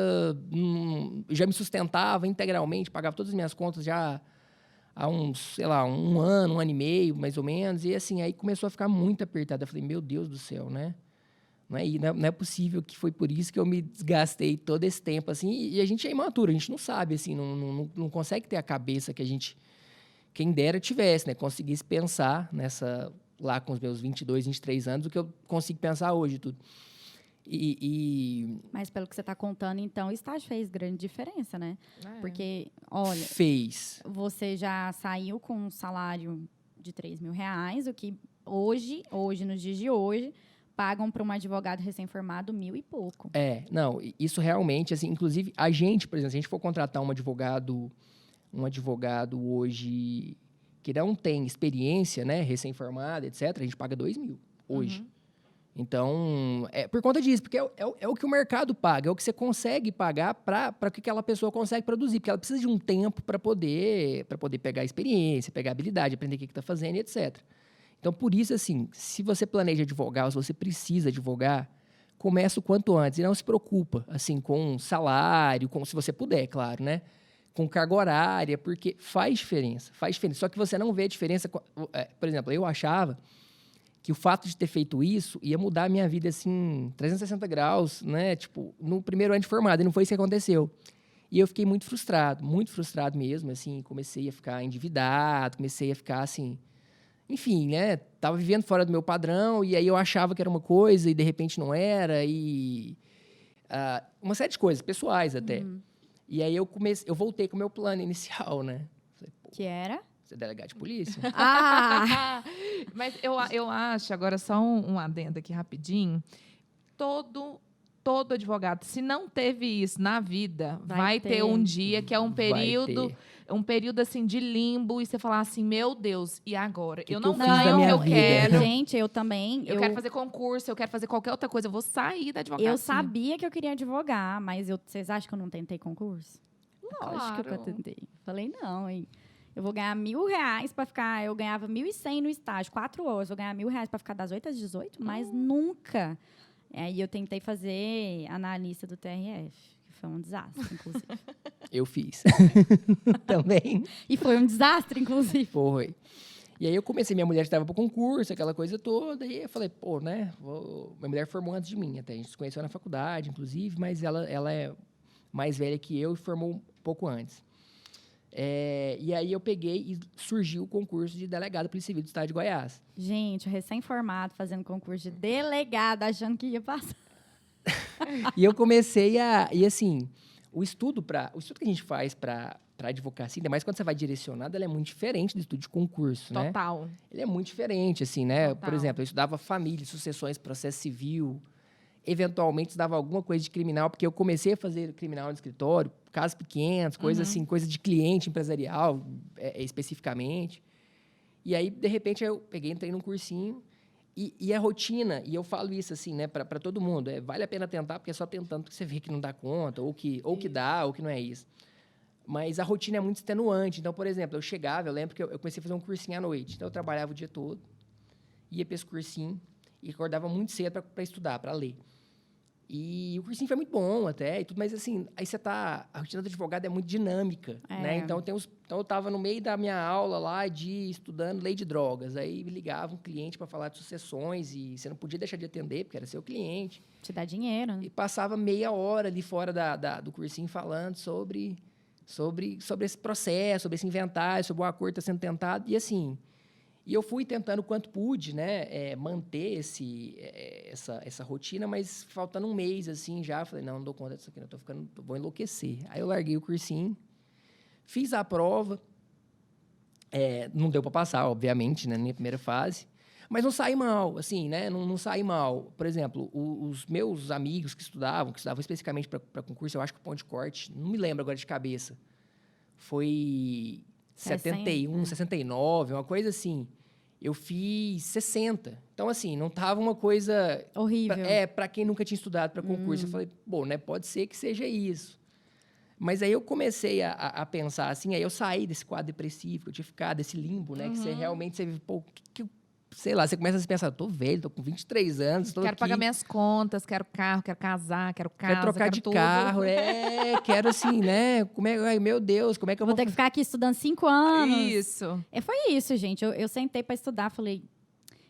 já me sustentava integralmente, pagava todas as minhas contas já há uns, sei lá, um ano e meio, mais ou menos. E, assim, aí começou a ficar muito apertado. Eu falei, meu Deus do céu, né? Não é possível que foi por isso que eu me desgastei todo esse tempo, assim. E a gente é imaturo, a gente não sabe, assim, não consegue ter a cabeça que a gente, quem dera, tivesse, né? Conseguisse pensar lá com os meus 22, 23 anos, o que eu consigo pensar hoje, tudo. Mas pelo que você está contando, então, o estágio fez grande diferença, né? Porque, olha... Fez. Você já saiu com um salário de 3 mil reais, o que hoje, nos dias de hoje, pagam para um advogado recém-formado 1.000 e pouco. Não, isso realmente, assim, inclusive, a gente, por exemplo, se a gente for contratar um advogado hoje... que não tem experiência, né, recém-formada, etc., a gente paga 2 mil hoje. Então, por conta disso, porque é o que o mercado paga, é o que você consegue pagar para que aquela pessoa consegue produzir, porque ela precisa de um tempo para poder pegar experiência, pegar habilidade, aprender o que está fazendo, etc. Então, por isso, assim, se você planeja advogar, ou se você precisa advogar, começa o quanto antes. E não se preocupa, assim, com salário, se você puder, claro, né? Com carga horária, porque faz diferença. Faz diferença. Só que você não vê a diferença. Por exemplo, eu achava que o fato de ter feito isso ia mudar a minha vida, assim, 360 graus, né? Tipo, no primeiro ano de formado. E não foi isso que aconteceu. E eu fiquei muito frustrado mesmo, assim. Comecei a ficar endividado, comecei a ficar, assim... Enfim, né? Tava vivendo fora do meu padrão, e aí eu achava que era uma coisa, e de repente não era, e... uma série de coisas, pessoais até. E aí eu voltei com o meu plano inicial, né? Falei, Que era? Ser delegado de polícia. Mas eu acho, agora só um adendo aqui rapidinho, todo advogado, se não teve isso na vida, vai ter um dia que é um período assim de limbo e você falar assim, meu Deus, e agora? Eu não fiz da minha vida? quero. Gente, eu também. Eu quero fazer concurso, eu quero fazer qualquer outra coisa, eu vou sair da advocacia. Eu sabia que eu queria advogar, mas vocês acham que eu não tentei concurso? Lógico que eu tentei. Falei, não, hein? Eu vou ganhar R$1.000 para ficar... Eu ganhava 1.100 no estágio, 4 horas. Vou ganhar R$1.000 para ficar das 8 às 18, mas nunca. Aí eu tentei fazer analista do TRF, que foi um desastre, inclusive. Eu fiz. Também. E foi um desastre, inclusive. Foi. E aí eu comecei, minha mulher estava para o concurso, aquela coisa toda, e eu falei, pô, né? Minha mulher formou antes de mim até. A gente se conheceu na faculdade, inclusive, mas ela é mais velha que eu e formou um pouco antes. E aí eu peguei e surgiu o concurso de delegado Polícia Civil do Estado de Goiás. Gente, recém-formado, fazendo concurso de delegado, achando que ia passar. E eu comecei E assim, o estudo que a gente faz para advocacia, ainda mais quando você vai direcionado, ela é muito diferente do estudo de concurso, né? Total. Ele é muito diferente, assim, né? Total. Por exemplo, eu estudava família, sucessões, processo civil. Eventualmente, estudava alguma coisa de criminal, porque eu comecei a fazer criminal no escritório, casos pequenos, coisas assim, coisa de cliente empresarial, especificamente. E aí, de repente, eu entrei num cursinho, e a rotina, e eu falo isso assim, né, para todo mundo, vale a pena tentar, porque é só tentando que você vê que não dá conta, ou que dá, ou que não é isso. Mas a rotina é muito extenuante. Então, por exemplo, eu lembro que eu comecei a fazer um cursinho à noite. Então, eu trabalhava o dia todo, ia para esse cursinho, e acordava muito cedo para estudar, para ler. E o cursinho foi muito bom até, e tudo, mas assim, aí a rotina do advogado é muito dinâmica, né? Então, eu estava no meio da minha aula lá estudando lei de drogas, aí me ligava um cliente para falar de sucessões e você não podia deixar de atender, porque era seu cliente. Te dá dinheiro, né? E passava meia hora ali fora do cursinho falando sobre esse processo, sobre esse inventário, sobre o acordo que está sendo tentado, e assim... E eu fui tentando o quanto pude, né, manter essa rotina, mas faltando um mês, assim, já, falei, não dou conta disso aqui, vou enlouquecer. Aí eu larguei o cursinho, fiz a prova, não deu para passar, obviamente, né, na minha primeira fase, mas não saí mal, assim, né, não saí mal. Por exemplo, os meus amigos que estudavam especificamente para concurso, eu acho que o ponto de corte, não me lembro agora de cabeça, foi... 71, 69, uma coisa assim. Eu fiz 60. Então, assim, não estava uma coisa... Horrível. Para quem nunca tinha estudado para concurso. Eu falei, bom, né, pode ser que seja isso. Mas aí eu comecei a pensar assim, aí eu saí desse quadro depressivo, que eu tinha ficado, desse limbo, né, que você realmente, pô, sei lá, você começa a pensar, tô velho, tô com 23 anos, tô Quero aqui, pagar minhas contas, quero carro, quero casar, quero casa, quero trocar de tudo. carro, quero assim, né? Ai, meu Deus, como é que eu Vou vou ter que ficar aqui estudando 5 anos. Isso. Foi isso, gente. Eu sentei para estudar, falei...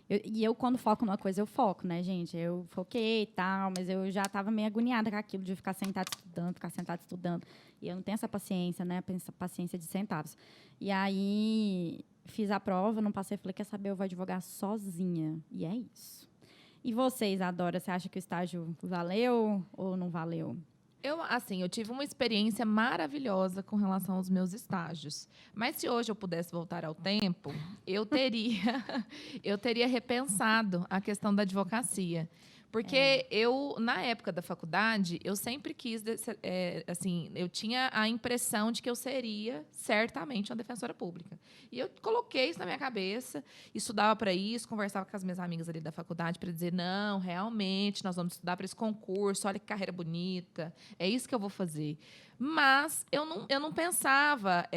Eu, quando foco numa coisa, eu foco, né, gente? Eu foquei e tal, mas eu já estava meio agoniada com aquilo de ficar sentada estudando. E eu não tenho essa paciência, né? Essa paciência de centavos. E aí... Fiz a prova, não passei, falei, quer saber, eu vou advogar sozinha. E é isso. E vocês, Adora, você acha que o estágio valeu ou não valeu? Eu tive uma experiência maravilhosa com relação aos meus estágios. Mas se hoje eu pudesse voltar ao tempo, eu teria repensado a questão da advocacia. Porque na época da faculdade, eu sempre quis, assim, eu tinha a impressão de que eu seria certamente uma defensora pública. E eu coloquei isso na minha cabeça, estudava para isso, conversava com as minhas amigas ali da faculdade para dizer, não, realmente, nós vamos estudar para esse concurso, olha que carreira bonita, é isso que eu vou fazer. Mas eu não pensava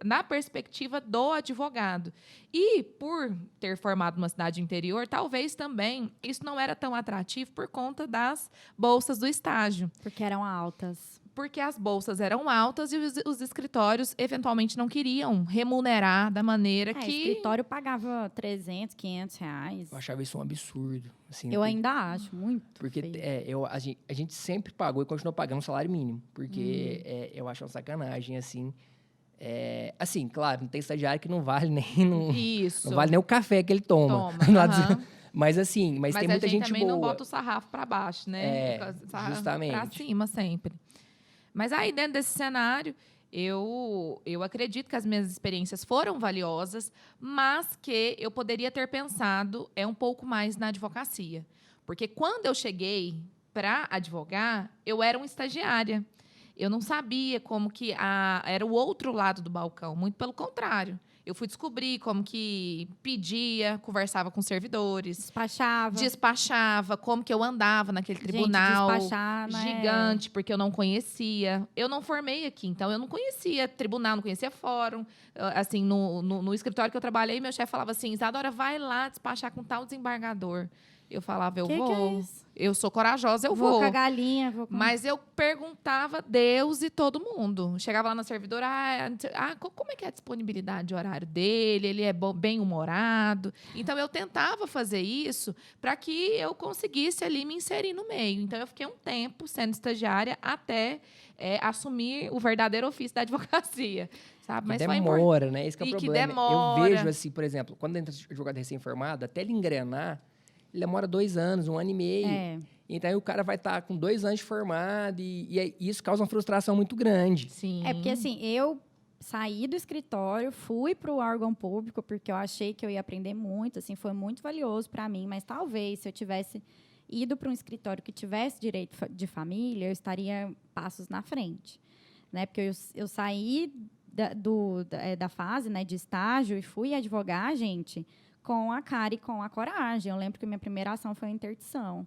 na perspectiva do advogado. E, por ter formado uma cidade interior, talvez também isso não era tão atrativo por conta das bolsas do estágio. Porque eram altas. Porque as bolsas eram altas e os escritórios, eventualmente, não queriam remunerar da maneira O que... escritório pagava 300, 500 reais. Eu achava isso um absurdo. Assim, Eu ainda acho, muito Porque feio. a gente sempre pagou e continuou pagando um salário mínimo. Porque eu acho uma sacanagem, assim. Assim, claro, não tem estagiário que não vale nem... Isso. Não vale nem o café que ele toma. Aham. Mas assim, mas tem muita a gente gente também boa. não bota o sarrafo para baixo, né? Justamente. Para cima sempre. Mas aí, dentro desse cenário, eu acredito que as minhas experiências foram valiosas, mas que eu poderia ter pensado um pouco mais na advocacia. Porque quando eu cheguei para advogar, eu era uma estagiária. Eu não sabia como que era o outro lado do balcão, muito pelo contrário. Eu fui descobrir como que pedia, conversava com servidores. Despachava, como que eu andava naquele tribunal despachar, gigante, porque eu não conhecia. Eu não formei aqui, então eu não conhecia tribunal, não conhecia fórum. Assim, no escritório que eu trabalhei, meu chefe falava assim, Isadora, vai lá despachar com tal desembargador. Eu falava, eu vou. Que é isso? Eu sou corajosa, eu vou. Vou com a galinha. Mas eu perguntava Deus e todo mundo. Chegava lá na servidora, como é que é a disponibilidade de horário dele? Ele é bem-humorado. Então, eu tentava fazer isso para que eu conseguisse ali me inserir no meio. Então, eu fiquei um tempo sendo estagiária até assumir o verdadeiro ofício da advocacia. Sabe? Mas demora, né? Esse que é o que problema. demora. Eu vejo, assim, por exemplo, quando entra advogado recém-formado, até ele engrenar, ele demora 2 anos, 1 ano e meio. Então, aí o cara vai estar com 2 anos de formado e isso causa uma frustração muito grande. Sim. Porque, assim, eu saí do escritório, fui para o órgão público, porque eu achei que eu ia aprender muito, assim, foi muito valioso para mim, mas talvez, se eu tivesse ido para um escritório que tivesse direito de família, eu estaria passos na frente, né? Porque eu saí da fase, né, de estágio e fui advogar, gente, com a cara e com a coragem. Eu lembro que minha primeira ação foi a interdição.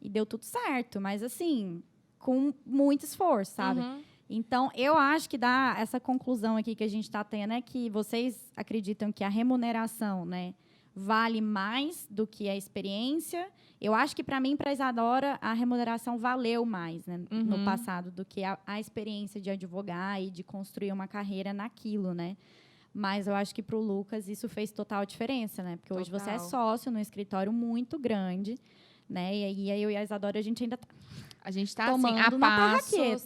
E deu tudo certo, mas, assim, com muito esforço, sabe? Uhum. Então, eu acho que dá essa conclusão aqui que a gente está tendo é que vocês acreditam que a remuneração, né, vale mais do que a experiência. Eu acho que, para mim, para a Isadora, a remuneração valeu mais, né, no passado do que a experiência de advogar e de construir uma carreira naquilo, né? Mas eu acho que para o Lucas isso fez total diferença, né? Porque hoje você é sócio num escritório muito grande, né? E aí eu e a Isadora, a gente ainda está... A gente está tomando assim, a passos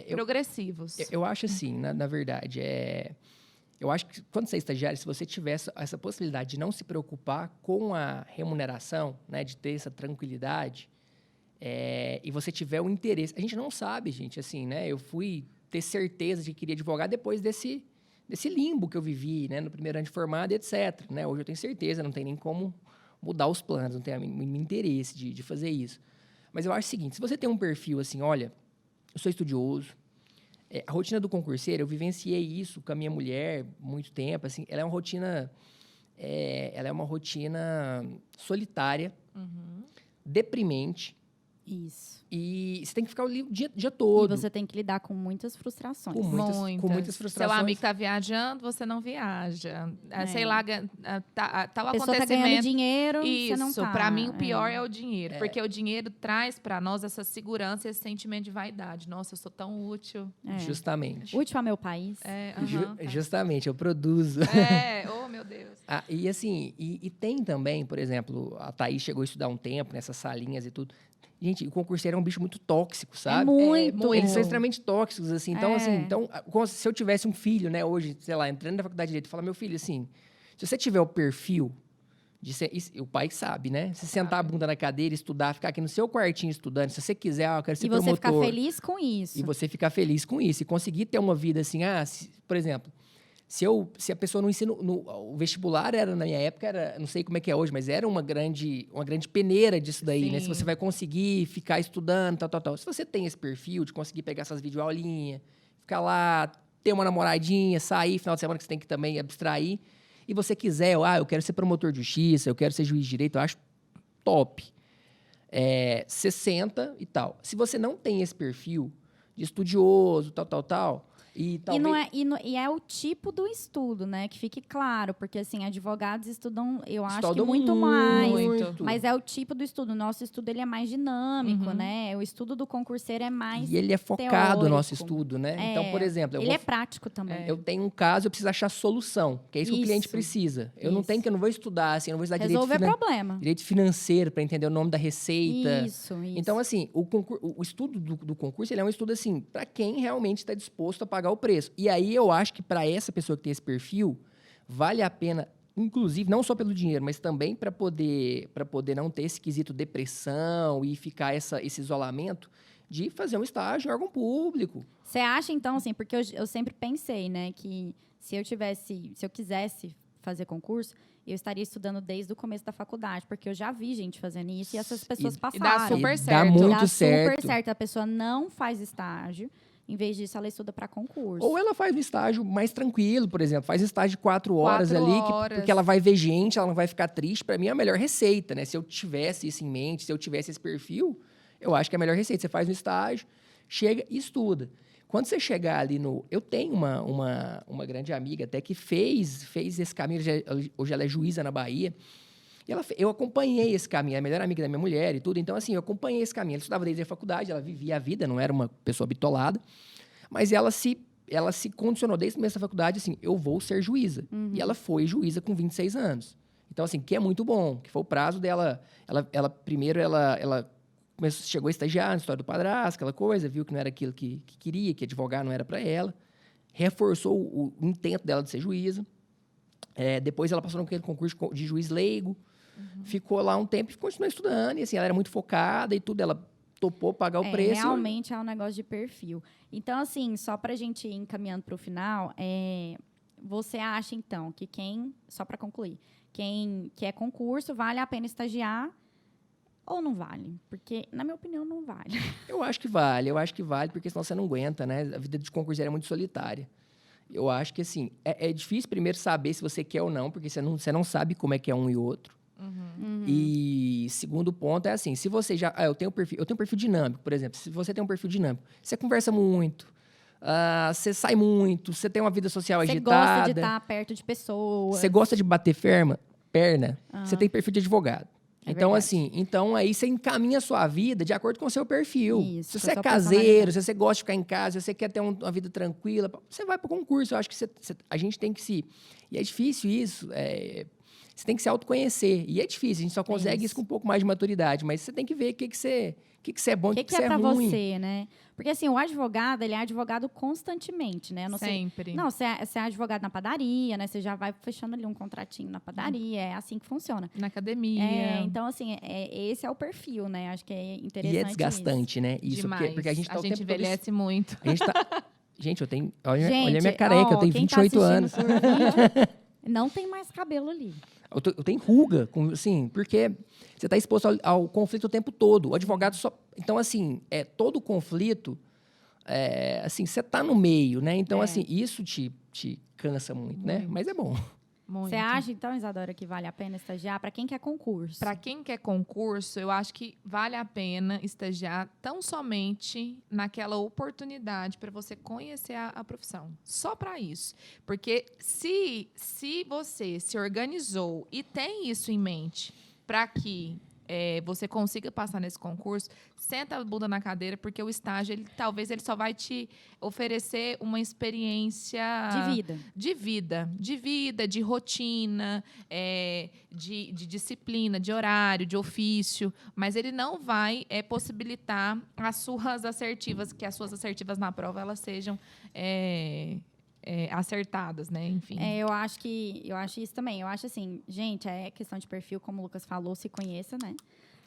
progressivos. Eu acho assim, na verdade, eu acho que quando você é estagiário, se você tiver essa possibilidade de não se preocupar com a remuneração, né, de ter essa tranquilidade, e você tiver o interesse... A gente não sabe, gente, assim, né? Eu fui ter certeza de que queria advogar depois desse limbo que eu vivi, né, no primeiro ano de formado, etc. Né? Hoje eu tenho certeza, não tem nem como mudar os planos, não tenho mínimo interesse de fazer isso. Mas eu acho o seguinte, se você tem um perfil assim, olha, eu sou estudioso, a rotina do concurseiro, eu vivenciei isso com a minha mulher muito tempo, assim, ela é uma rotina solitária, deprimente. Isso. E você tem que ficar o dia todo. E você tem que lidar com muitas frustrações. Com muitas frustrações. Seu amigo está viajando, você não viaja. Sei lá, tal a pessoa acontecimento. Tá ganhando dinheiro, isso, você não tá. Para mim, o pior é o dinheiro. Porque o dinheiro traz para nós essa segurança, esse sentimento de vaidade. Nossa, eu sou tão útil. Justamente. Útil ao meu país. Justamente, eu produzo. Oh, meu Deus. E assim, e tem também, por exemplo, a Thaís chegou a estudar um tempo nessas salinhas e tudo. Gente, o concurseiro é um bicho muito tóxico, sabe? Muito. Eles são extremamente tóxicos, assim. Então, se eu tivesse um filho, né, hoje, sei lá, entrando na faculdade de Direito, falar, meu filho, assim, se você tiver o perfil de ser... O pai sabe, né? Se sentar a bunda na cadeira, estudar, ficar aqui no seu quartinho estudando, se você quiser, eu quero ser promotor. E você ficar feliz com isso. E você ficar feliz com isso. E conseguir ter uma vida assim, por exemplo... Se a pessoa no ensino... o vestibular era, na minha época, não sei como é que é hoje, mas era uma grande peneira disso daí, Sim. né? Se você vai conseguir ficar estudando, tal. Se você tem esse perfil de conseguir pegar essas videoaulinhas, ficar lá, ter uma namoradinha, sair, final de semana que você tem que também abstrair, e você quiser, eu quero ser promotor de justiça, eu quero ser juiz de direito, eu acho top. Você senta e tal. Se você não tem esse perfil de estudioso, tal. E talvez... E é o tipo do estudo, né? Que fique claro, porque assim, advogados estudam, eu acho que Estudam muito mais. muito. Mas é o tipo do estudo. O nosso estudo ele é mais dinâmico, né? O estudo do concurseiro é mais E ele é focado teórico. no nosso estudo, né? Então, por exemplo, ele é prático também. eu tenho um caso, eu preciso achar solução, que é isso que o cliente precisa. Eu não tenho que eu não vou estudar, assim, eu não vou estudar resolver problema. direito financeiro para entender o nome da receita. Isso. Então, assim, o estudo do concurso, ele é um estudo assim, para quem realmente está disposto a pagar o preço. E aí eu acho que para essa pessoa que tem esse perfil, vale a pena, inclusive, não só pelo dinheiro, mas também para poder não ter esse quesito depressão e ficar esse isolamento, de fazer um estágio em órgão público. Você acha, então, assim, porque eu sempre pensei, né, que se eu quisesse fazer concurso, eu estaria estudando desde o começo da faculdade, porque eu já vi gente fazendo isso e essas pessoas passaram. E dá super Dá certo. muito Dá certo. super certo. A pessoa não faz estágio, em vez disso, ela estuda para concurso. Ou ela faz um estágio mais tranquilo, por exemplo. Faz um estágio de 4 horas 4 ali, horas. porque ela vai ver gente, ela não vai ficar triste. Para mim, é a melhor receita, né? Se eu tivesse isso em mente, se eu tivesse esse perfil, eu acho que é a melhor receita. Você faz um estágio, chega e estuda. Quando você chegar ali no... Eu tenho uma grande amiga até que fez esse caminho. Hoje ela é juíza na Bahia. E eu acompanhei esse caminho. É a melhor amiga da minha mulher e tudo. Então, assim, eu acompanhei esse caminho. Ela estudava desde a faculdade, ela vivia a vida, não era uma pessoa bitolada. Mas ela se condicionou desde o começo da faculdade, assim, eu vou ser juíza. E ela foi juíza com 26 anos. Então, assim, que é muito bom, que foi o prazo dela. Primeiro, ela chegou a estagiar na história do padrasto, aquela coisa, viu que não era aquilo que queria, que advogar não era para ela. Reforçou o intento dela de ser juíza. Depois, ela passou naquele concurso de juiz leigo. Ficou lá um tempo e continuou estudando. E, assim, ela era muito focada e tudo, ela topou pagar o preço. Realmente é um negócio de perfil. Então, assim, só para a gente ir encaminhando para o final, você acha, então, que só para concluir, quem quer concurso, vale a pena estagiar ou não vale? Porque, na minha opinião, não vale. Eu acho que vale, porque senão você não aguenta, né? A vida de concurseiro é muito solitária. Eu acho que, assim, é difícil primeiro saber se você quer ou não, porque você não sabe como é que é um e outro. E segundo ponto é assim, se você já... eu tenho um perfil dinâmico, por exemplo. Se você tem um perfil dinâmico, você conversa muito, você sai muito, você tem uma vida social agitada. Você gosta de estar perto de pessoas. Você gosta de bater perna, você tem perfil de advogado. Então, verdade. assim, aí você encaminha a sua vida de acordo com o seu perfil. Isso, se com você a é sua caseiro, personalidade. se você gosta de ficar em casa, se você quer ter uma vida tranquila, você vai para o concurso. Eu acho que a gente tem que se... E é difícil isso, você tem que se autoconhecer. E é difícil, a gente só consegue isso com um pouco mais de maturidade. Mas você tem que ver o que você é bom, o que você é pra ruim. você, né? Porque, assim, o advogado, ele é advogado constantemente, né? Sempre. Não, você é advogado na padaria, né? Você já vai fechando ali um contratinho na padaria. É assim que funciona. Na academia. Então, assim, esse é o perfil, né? Acho que é interessante. E é desgastante, né? Isso, Demais. porque a gente tá o tempo todo... envelhece muito. A gente tá... Gente, eu tenho... Olha Gente, a minha careca, eu tenho quem 28 tá anos. assistindo por vídeo, não tem mais cabelo ali. Eu tenho ruga, assim, porque você está exposto ao conflito o tempo todo. O advogado só... Então, assim, todo conflito, assim, você está no meio, né? Então, assim, isso te cansa muito, né? Mas é bom. Muito. Você acha, então, Isadora, que vale a pena estagiar para quem quer concurso? Para quem quer concurso, eu acho que vale a pena estagiar tão somente naquela oportunidade para você conhecer a profissão. Só para isso. Porque se você se organizou e tem isso em mente para que você consiga passar nesse concurso, senta a bunda na cadeira, porque o estágio, talvez ele só vai te oferecer uma experiência... De vida, de rotina, de disciplina, de horário, de ofício, mas ele não vai possibilitar que as suas assertivas na prova elas sejam acertadas, né? Enfim. Eu acho isso também. Eu acho assim, gente, é questão de perfil, como o Lucas falou, se conheça, né?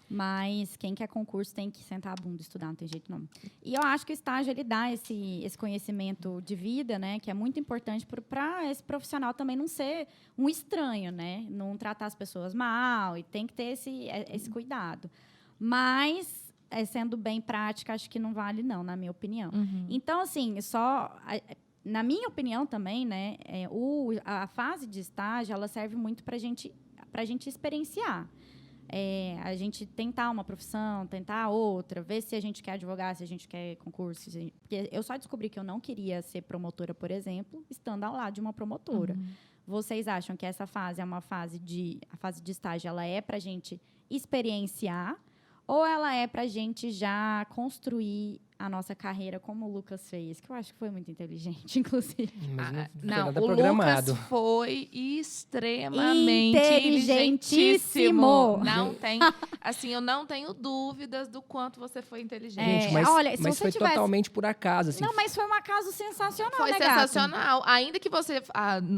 Mas quem quer concurso tem que sentar a bunda e estudar, não tem jeito não. E eu acho que o estágio, ele dá esse conhecimento de vida, né? Que é muito importante para esse profissional também não ser um estranho, né? Não tratar as pessoas mal e tem que ter esse cuidado. Mas, sendo bem prática, acho que não vale não, na minha opinião. Então, assim, na minha opinião também, né, a fase de estágio, ela serve muito para a gente experienciar. a gente tentar uma profissão, tentar outra, ver se a gente quer advogar, se a gente quer concurso. Porque eu só descobri que eu não queria ser promotora, por exemplo, estando ao lado de uma promotora. Vocês acham que essa fase é uma fase a fase de estágio, ela é para a gente experienciar ou ela é para a gente já construir a nossa carreira como o Lucas fez? Que eu acho que foi muito inteligente, inclusive. Mas não foi Não, nada o programado. Lucas foi extremamente Inteligentíssimo. Não tem, assim, eu não tenho dúvidas do quanto você foi inteligente. Gente, mas, olha, se mas você foi tivesse- totalmente por acaso. Assim, Não, mas foi um acaso sensacional, Foi né, gato? sensacional. Ainda que você,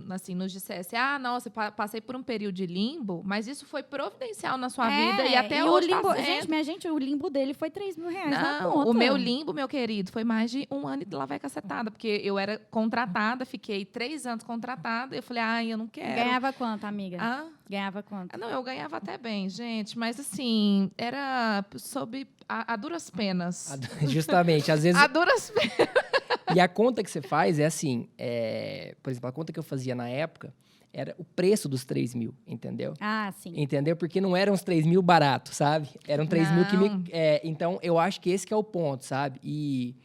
assim, nos dissesse, nossa, passei por um período de limbo, mas isso foi providencial na sua vida e até o hoje limbo, tá sendo. gente, o limbo dele foi R$3.000 na Não, conta. o meu limbo, meu querido, foi mais de 1 ano de lá vai cacetada, porque eu era contratada, fiquei 3 anos contratada, eu falei, eu não quero. Ganhava quanto, amiga? Ah, Ganhava quanto? não, eu ganhava até bem, gente, mas assim, era sob a duras penas. justamente, às vezes. A duras penas. E a conta que você faz é assim, por exemplo, a conta que eu fazia na época era o preço dos 3.000, entendeu? Ah, sim. Entendeu? Porque não eram os 3.000 baratos, sabe? Eram 3.000 que me... Não. Então, eu acho que esse que é o ponto, sabe? E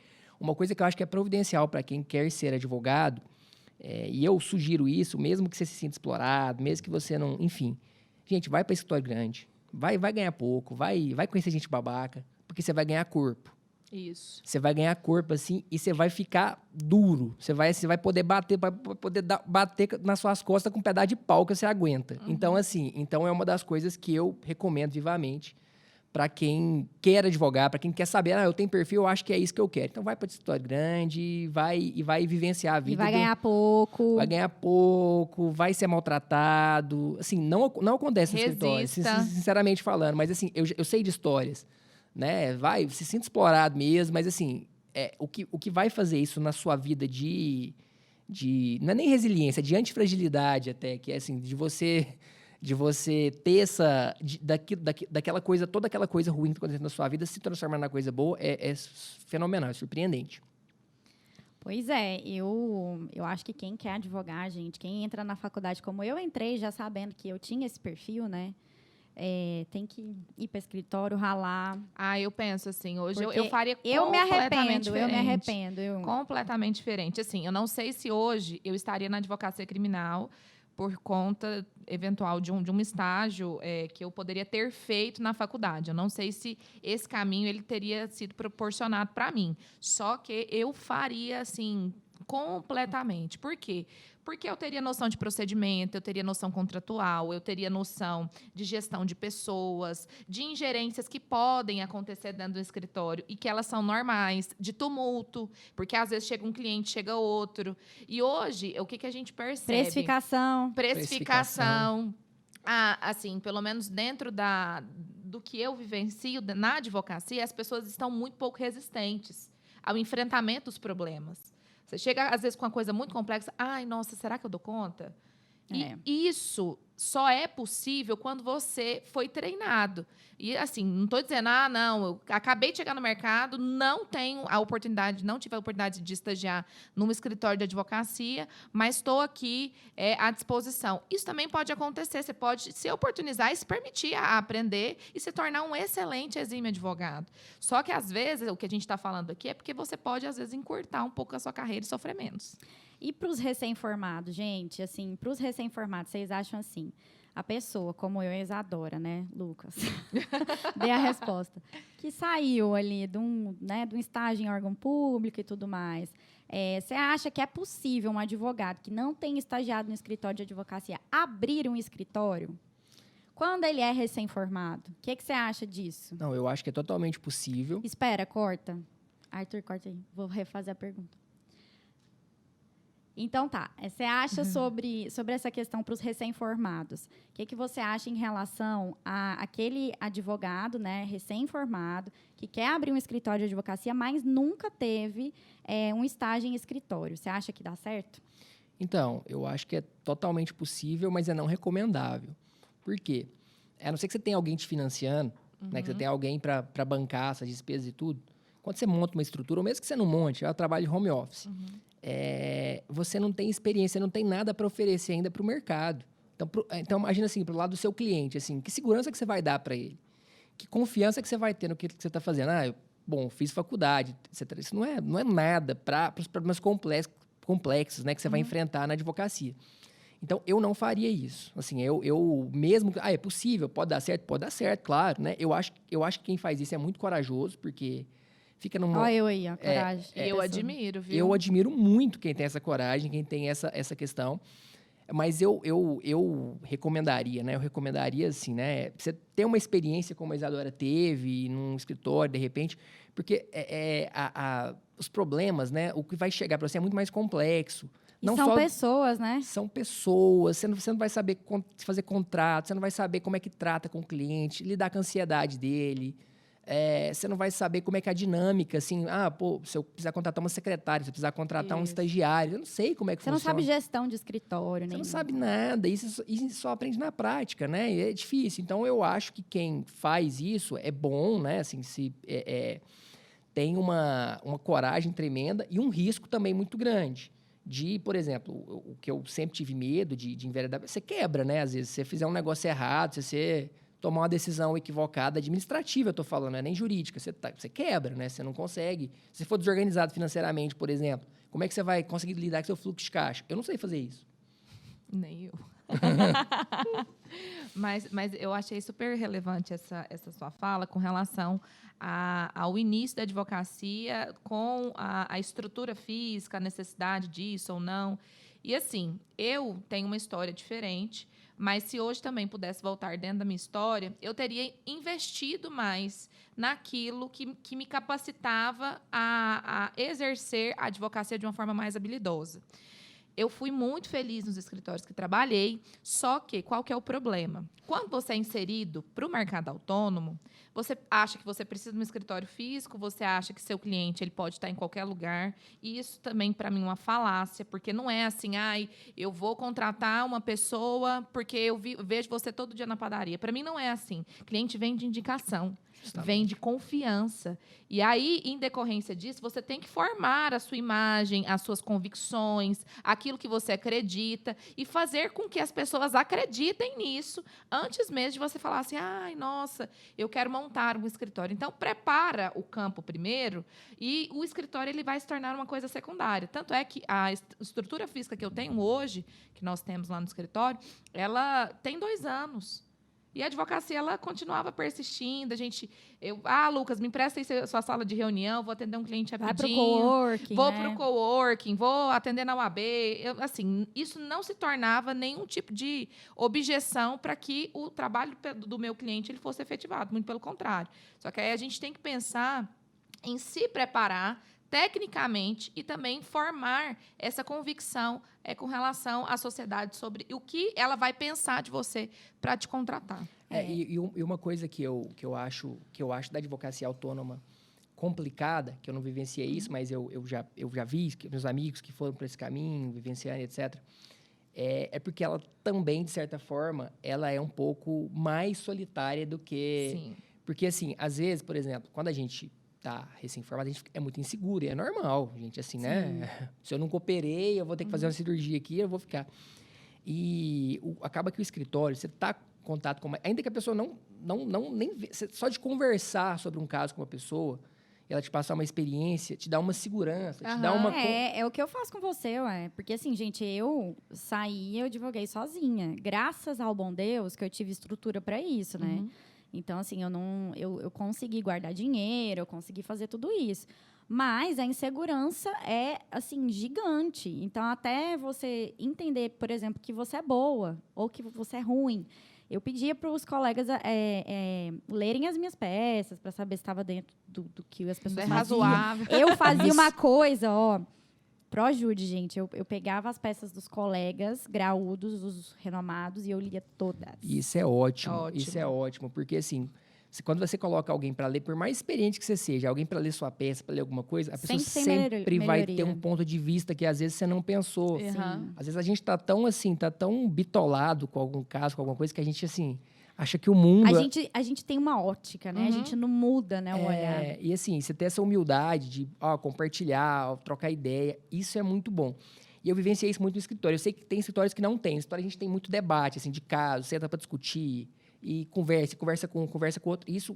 uma coisa que eu acho que é providencial para quem quer ser advogado, e eu sugiro isso, mesmo que você se sinta explorado, mesmo que você não... Enfim, gente, vai para escritório grande, vai ganhar pouco, vai conhecer gente babaca, porque você vai ganhar corpo. Isso. Você vai ganhar corpo, assim, e você vai ficar duro. Você vai poder bater nas suas costas com um pedaço de pau que você aguenta. Então, assim, é uma das coisas que eu recomendo vivamente para quem quer advogar, para quem quer saber, eu tenho perfil, eu acho que é isso que eu quero. Então, vai para o escritório grande, vai vivenciar a vida. E vai ganhar pouco. Vai ganhar pouco, vai ser maltratado. Assim, não acontece no escritório, Resista. sinceramente falando. Mas, assim, eu sei de histórias, né? Se sinta explorado mesmo, mas, assim, o que vai fazer isso na sua vida não é nem resiliência, é de antifragilidade até, que é, assim, de você ter daquela coisa, toda aquela coisa ruim que está acontecendo na sua vida, se transformar na coisa boa, é fenomenal, é surpreendente. Pois é, eu acho que quem quer advogar, gente, quem entra na faculdade como eu entrei, já sabendo que eu tinha esse perfil, né? Tem que ir para escritório, ralar. Eu penso assim, hoje eu Porque faria eu me completamente arrependo. Completamente diferente. Assim, eu não sei se hoje eu estaria na advocacia criminal por conta eventual de um estágio que eu poderia ter feito na faculdade. Eu não sei se esse caminho ele teria sido proporcionado para mim. Só que eu faria, assim, completamente. Por quê? Porque eu teria noção de procedimento, eu teria noção contratual, eu teria noção de gestão de pessoas, de ingerências que podem acontecer dentro do escritório e que elas são normais, de tumulto, porque às vezes chega um cliente, chega outro. E hoje, o que a gente percebe? Precificação. Assim, pelo menos dentro do que eu vivencio na advocacia, as pessoas estão muito pouco resistentes ao enfrentamento dos problemas. Você chega, às vezes, com uma coisa muito complexa. Nossa, será que eu dou conta? E isso só é possível quando você foi treinado. E, assim, não estou dizendo, não, eu acabei de chegar no mercado, não tive a oportunidade de estagiar num escritório de advocacia, mas estou aqui à disposição. Isso também pode acontecer. Você pode se oportunizar e se permitir a aprender e se tornar um excelente exímio advogado. Só que, às vezes, o que a gente está falando aqui é porque você pode, às vezes, encurtar um pouco a sua carreira e sofrer menos. E para os recém-formados, gente, assim, para os recém-formados, vocês acham assim, a pessoa, como eu e a Isadora, né, Lucas, dei a resposta, que saiu ali de um estágio em órgão público e tudo mais, você acha que é possível um advogado que não tem estagiado no escritório de advocacia abrir um escritório? Quando ele é recém-formado, o que você acha disso? Não, eu acho que é totalmente possível. Espera, corta. Arthur, corta aí. Vou refazer a pergunta. Então, tá. Você acha sobre essa questão para os recém-formados? O que você acha em relação àquele advogado, né, recém-formado, que quer abrir um escritório de advocacia, mas nunca teve um estágio em escritório? Você acha que dá certo? Então, eu acho que é totalmente possível, mas é não recomendável. Por quê? A não ser que você tenha alguém te financiando, né, que você tenha alguém para bancar essas despesas e tudo. Quando você monta uma estrutura, ou mesmo que você não monte, é o trabalho de home office. Você não tem experiência, não tem nada para oferecer ainda para o mercado. Então imagina assim, pro lado do seu cliente, assim, que segurança que você vai dar para ele? Que confiança que você vai ter no que você está fazendo? Bom, fiz faculdade, etc. Isso não é nada para os problemas complexos, né, que você vai enfrentar na advocacia. Então, eu não faria isso. Assim, eu mesmo... é possível, pode dar certo, claro, né? Eu acho que quem faz isso é muito corajoso, porque fica numa... Olha eu aí, a coragem. Eu admiro, viu? Eu admiro muito quem tem essa coragem, quem tem essa questão. Mas eu recomendaria, né? Eu recomendaria, assim, né? Você ter uma experiência como a Isadora teve, num escritório, de repente, porque os problemas, né? O que vai chegar para você é muito mais complexo. E não são só pessoas, né? São pessoas. Você não vai saber fazer contrato, você não vai saber como é que trata com o cliente, lidar com a ansiedade dele. Você não vai saber como é que é a dinâmica, assim, se eu precisar contratar uma secretária, se eu precisar contratar um estagiário, eu não sei como é que funciona. Você não sabe gestão de escritório, Você nem não sabe nada, isso só aprende na prática, né? E é difícil. Então, eu acho que quem faz isso é bom, né? Assim, tem uma coragem tremenda e um risco também muito grande. Por exemplo, o que eu sempre tive medo de enveredar, você quebra, né? Às vezes, se você fizer um negócio errado, se você tomar uma decisão equivocada, administrativa, eu estou falando, não é nem jurídica, você quebra, né? Você não consegue. Se você for desorganizado financeiramente, por exemplo, como é que você vai conseguir lidar com seu fluxo de caixa? Eu não sei fazer isso. Nem eu. mas eu achei super relevante essa sua fala com relação ao início da advocacia, com a estrutura física, a necessidade disso ou não. E, assim, eu tenho uma história diferente, mas se hoje também pudesse voltar dentro da minha história, eu teria investido mais naquilo que me capacitava a exercer a advocacia de uma forma mais habilidosa. Eu fui muito feliz nos escritórios que trabalhei, só que qual que é o problema? Quando você é inserido para o mercado autônomo, você acha que você precisa de um escritório físico, você acha que seu cliente ele pode estar em qualquer lugar, e isso também, para mim, é uma falácia, porque não é assim, eu vou contratar uma pessoa porque eu vejo você todo dia na padaria. Para mim, não é assim. Cliente vem de indicação. Vem de confiança. E aí, em decorrência disso, você tem que formar a sua imagem, as suas convicções, aquilo que você acredita e fazer com que as pessoas acreditem nisso antes mesmo de você falar assim, nossa, eu quero montar um escritório. Então, prepara o campo primeiro e o escritório ele vai se tornar uma coisa secundária. Tanto é que a estrutura física que eu tenho hoje, que nós temos lá no escritório, ela tem 2 anos. E a advocacia, ela continuava persistindo. Lucas, me empresta aí sua sala de reunião, vou atender um cliente rapidinho. Vou para o coworking, vou atender na UAB. Isso não se tornava nenhum tipo de objeção para que o trabalho do meu cliente ele fosse efetivado, muito pelo contrário. Só que aí a gente tem que pensar em se preparar tecnicamente e também formar essa convicção com relação à sociedade sobre o que ela vai pensar de você para te contratar. E uma coisa que eu acho da advocacia autônoma complicada, que eu não vivenciei isso, mas eu já vi meus amigos que foram para esse caminho, vivenciando, etc., é porque ela também, de certa forma, ela é um pouco mais solitária do que... Sim. Porque, assim, às vezes, por exemplo, quando a gente tá recém-formado, a gente é muito inseguro, e é normal, gente, assim, né? Se eu nunca operei, eu vou ter que fazer uma cirurgia aqui, eu vou ficar... E acaba que o escritório, você tá em contato com... Ainda que a pessoa nem vê, só de conversar sobre um caso com uma pessoa, ela te passar uma experiência, te dá uma segurança, te dá uma... É o que eu faço com você, ué. Porque, assim, gente, eu advoguei sozinha. Graças ao bom Deus que eu tive estrutura para isso, né? Então, assim, eu consegui guardar dinheiro, eu consegui fazer tudo isso. Mas a insegurança é, assim, gigante. Então, até você entender, por exemplo, que você é boa ou que você é ruim. Eu pedia para os colegas lerem as minhas peças para saber se estava dentro do que as pessoas faziam. Razoável. Eu fazia uma coisa, Projude, gente. Eu pegava as peças dos colegas graúdos, dos renomados, e eu lia todas. Isso é ótimo. Isso é ótimo, porque assim, quando você coloca alguém para ler, por mais experiente que você seja, alguém para ler sua peça, para ler alguma coisa, a pessoa sempre vai ter um ponto de vista que às vezes você não pensou. Sim. Às vezes a gente tá tão bitolado com algum caso, com alguma coisa, que a gente, assim, acha que o mundo... A gente tem uma ótica, né? A gente não muda, né, o olhar. E assim, você ter essa humildade de compartilhar, trocar ideia, isso é muito bom. E eu vivenciei isso muito no escritório. Eu sei que tem escritórios que não tem. No escritório a gente tem muito debate, assim, de casos, senta para discutir e conversa com outro. Isso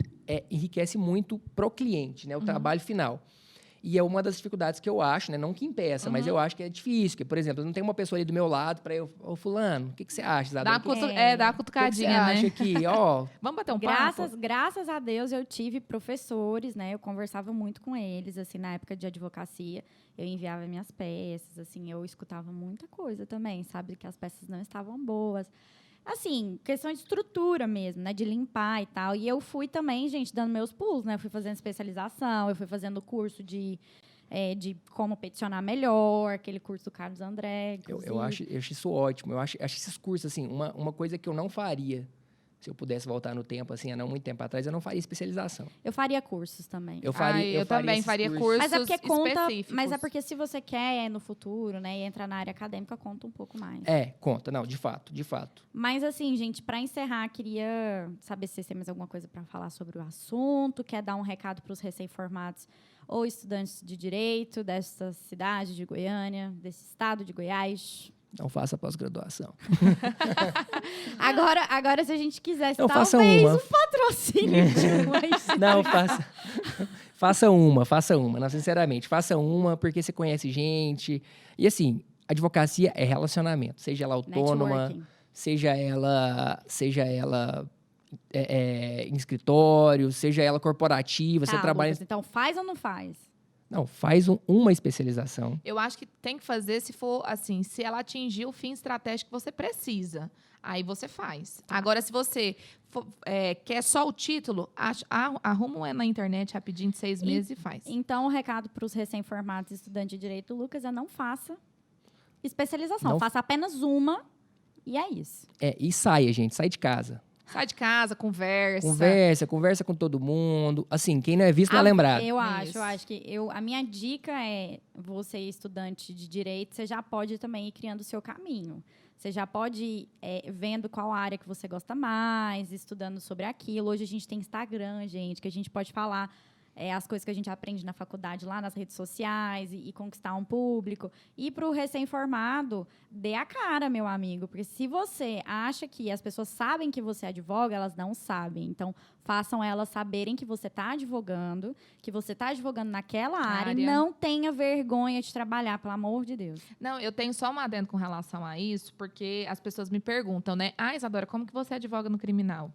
enriquece muito pro cliente, né? O trabalho final. E é uma das dificuldades que eu acho, né? Não que impeça, mas eu acho que é difícil. Que, por exemplo, eu não tenho uma pessoa ali do meu lado para eu... Ô, fulano, o que você acha, Isadora? Dá uma cutucadinha, né? O que você acha aqui? Ó, Vamos bater um papo? Graças a Deus eu tive professores, né? Eu conversava muito com eles, assim, na época de advocacia. Eu enviava minhas peças, assim, eu escutava muita coisa também, sabe? Que as peças não estavam boas. Assim, questão de estrutura mesmo, né? De limpar e tal. E eu fui também, gente, dando meus pulos, né? Eu fui fazendo especialização, eu fui fazendo curso de como peticionar melhor, aquele curso do Carlos André. eu acho isso ótimo. Eu acho esses cursos, assim, uma coisa que eu não faria se eu pudesse voltar no tempo, assim, há não muito tempo atrás, eu não faria especialização. Eu faria cursos também. Eu também faria cursos mas é porque específicos. Mas é porque se você quer no futuro, né, e entrar na área acadêmica, conta um pouco mais. Conta. Não, de fato. Mas assim, gente, para encerrar, queria saber se vocês têm mais alguma coisa para falar sobre o assunto, quer dar um recado para os recém-formados ou estudantes de direito dessa cidade de Goiânia, desse estado de Goiás. Não faça pós-graduação. Agora, se a gente quisesse, não, talvez um patrocínio de uma Não, faça uma. Não, sinceramente, faça uma, porque você conhece gente. E assim, advocacia é relacionamento. Seja ela autônoma, networking. seja ela em escritório, seja ela corporativa, você trabalha... Lucas, então faz ou não faz? Não, faz uma especialização. Eu acho que tem que fazer se for assim, se ela atingir o fim estratégico que você precisa. Aí você faz. Tá. Agora, se você quer só o título, arruma na internet rapidinho de 6 meses e faz. Então, o recado para os recém-formados estudantes de Direito, Lucas, é não faça especialização. Faça apenas uma e é isso. E saia, gente. Sai de casa. Sai de casa, conversa. Conversa com todo mundo. Assim, quem não é visto não é lembrado. Eu acho que a minha dica é, você estudante de direito, você já pode também ir criando o seu caminho. Você já pode ir vendo qual área que você gosta mais, estudando sobre aquilo. Hoje a gente tem Instagram, gente, que a gente pode falar as coisas que a gente aprende na faculdade lá nas redes sociais e conquistar um público. E para o recém-formado, dê a cara, meu amigo. Porque se você acha que as pessoas sabem que você advoga, elas não sabem. Então, façam elas saberem que você está advogando naquela área. E não tenha vergonha de trabalhar, pelo amor de Deus. Não, eu tenho só uma adendo com relação a isso, porque as pessoas me perguntam, né? Isadora, como que você advoga no criminal?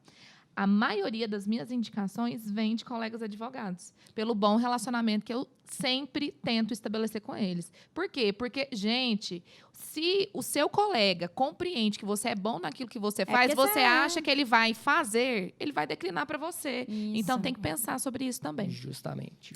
A maioria das minhas indicações vem de colegas advogados, pelo bom relacionamento que eu sempre tento estabelecer com eles. Por quê? Porque, gente, se o seu colega compreende que você é bom naquilo que você faz, você acha que ele vai fazer, ele vai declinar para você. Isso. Então, tem que pensar sobre isso também. Justamente.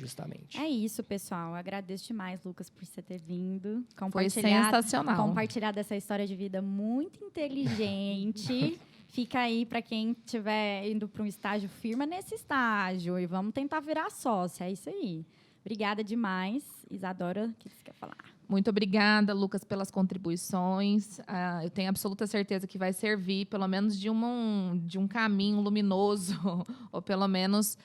É isso, pessoal. Agradeço demais, Lucas, por você ter vindo. Foi sensacional. Compartilhar dessa história de vida muito inteligente. Fica aí para quem estiver indo para um estágio, firma nesse estágio. E vamos tentar virar sócia. É isso aí. Obrigada demais. Isadora, o que você quer falar? Muito obrigada, Lucas, pelas contribuições. Eu tenho absoluta certeza que vai servir, pelo menos, de um caminho luminoso, ou pelo menos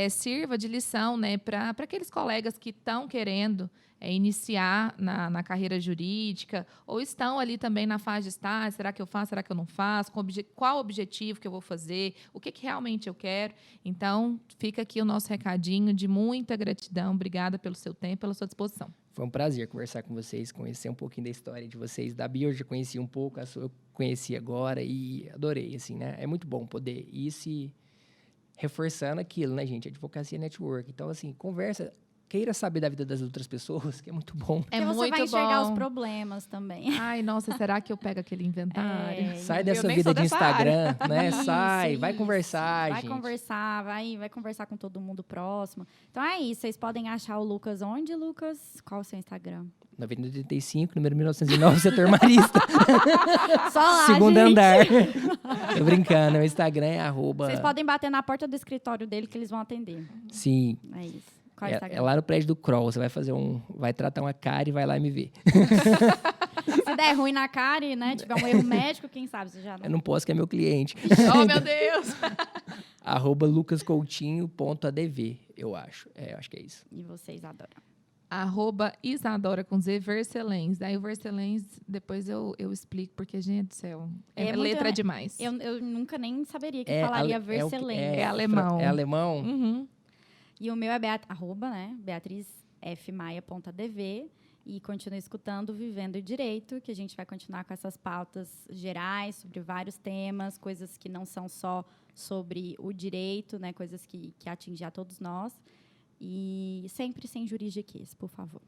sirva de lição, né, para aqueles colegas que estão querendo iniciar na carreira jurídica, ou estão ali também na fase de estágio, será que eu faço, será que eu não faço, qual o objetivo que eu vou fazer, o que realmente eu quero. Então, fica aqui o nosso recadinho de muita gratidão. Obrigada pelo seu tempo, pela sua disposição. Foi um prazer conversar com vocês, conhecer um pouquinho da história de vocês. Da Bia eu já conheci um pouco, a sua eu conheci agora e adorei, assim, né? É muito bom poder ir se reforçando aquilo, né, gente? Advocacia network. Então, assim, conversa... Queira saber da vida das outras pessoas, que é muito bom. Porque você vai enxergar os problemas também. Ai, nossa, será que eu pego aquele inventário? Sai dessa vida de Instagram, né? Isso, vai conversar, gente. Vai conversar com todo mundo próximo. Então é isso, vocês podem achar o Lucas onde, Lucas? Qual o seu Instagram? Na Avenida 85, número 1909, setor Marista. Só lá, Segundo gente. andar. Tô brincando, meu Instagram é @... Vocês podem bater na porta do escritório dele que eles vão atender. Sim. É isso. Qual é o Instagram? É lá no prédio do Kroll. Você vai tratar uma cara e vai lá me ver. Se der ruim na cara e tiver um erro médico, quem sabe você já não... Eu não posso, que é meu cliente. Oh, meu Deus! @lucascoutinho.adv, eu acho. Eu acho que é isso. E vocês adoram. @Isadora com Z, Vercelens. Daí o Vercelens, depois eu explico, porque, gente do céu, é muito, letra né? demais. Eu nunca nem saberia que falaria Vercelens. É alemão. É alemão? Uhum. E o meu é né? BeatrizFmaia.dv. E continue escutando Vivendo Direito, que a gente vai continuar com essas pautas gerais sobre vários temas, coisas que não são só sobre o direito, né? Coisas que atingem a todos nós. E sempre sem juridiquês, por favor.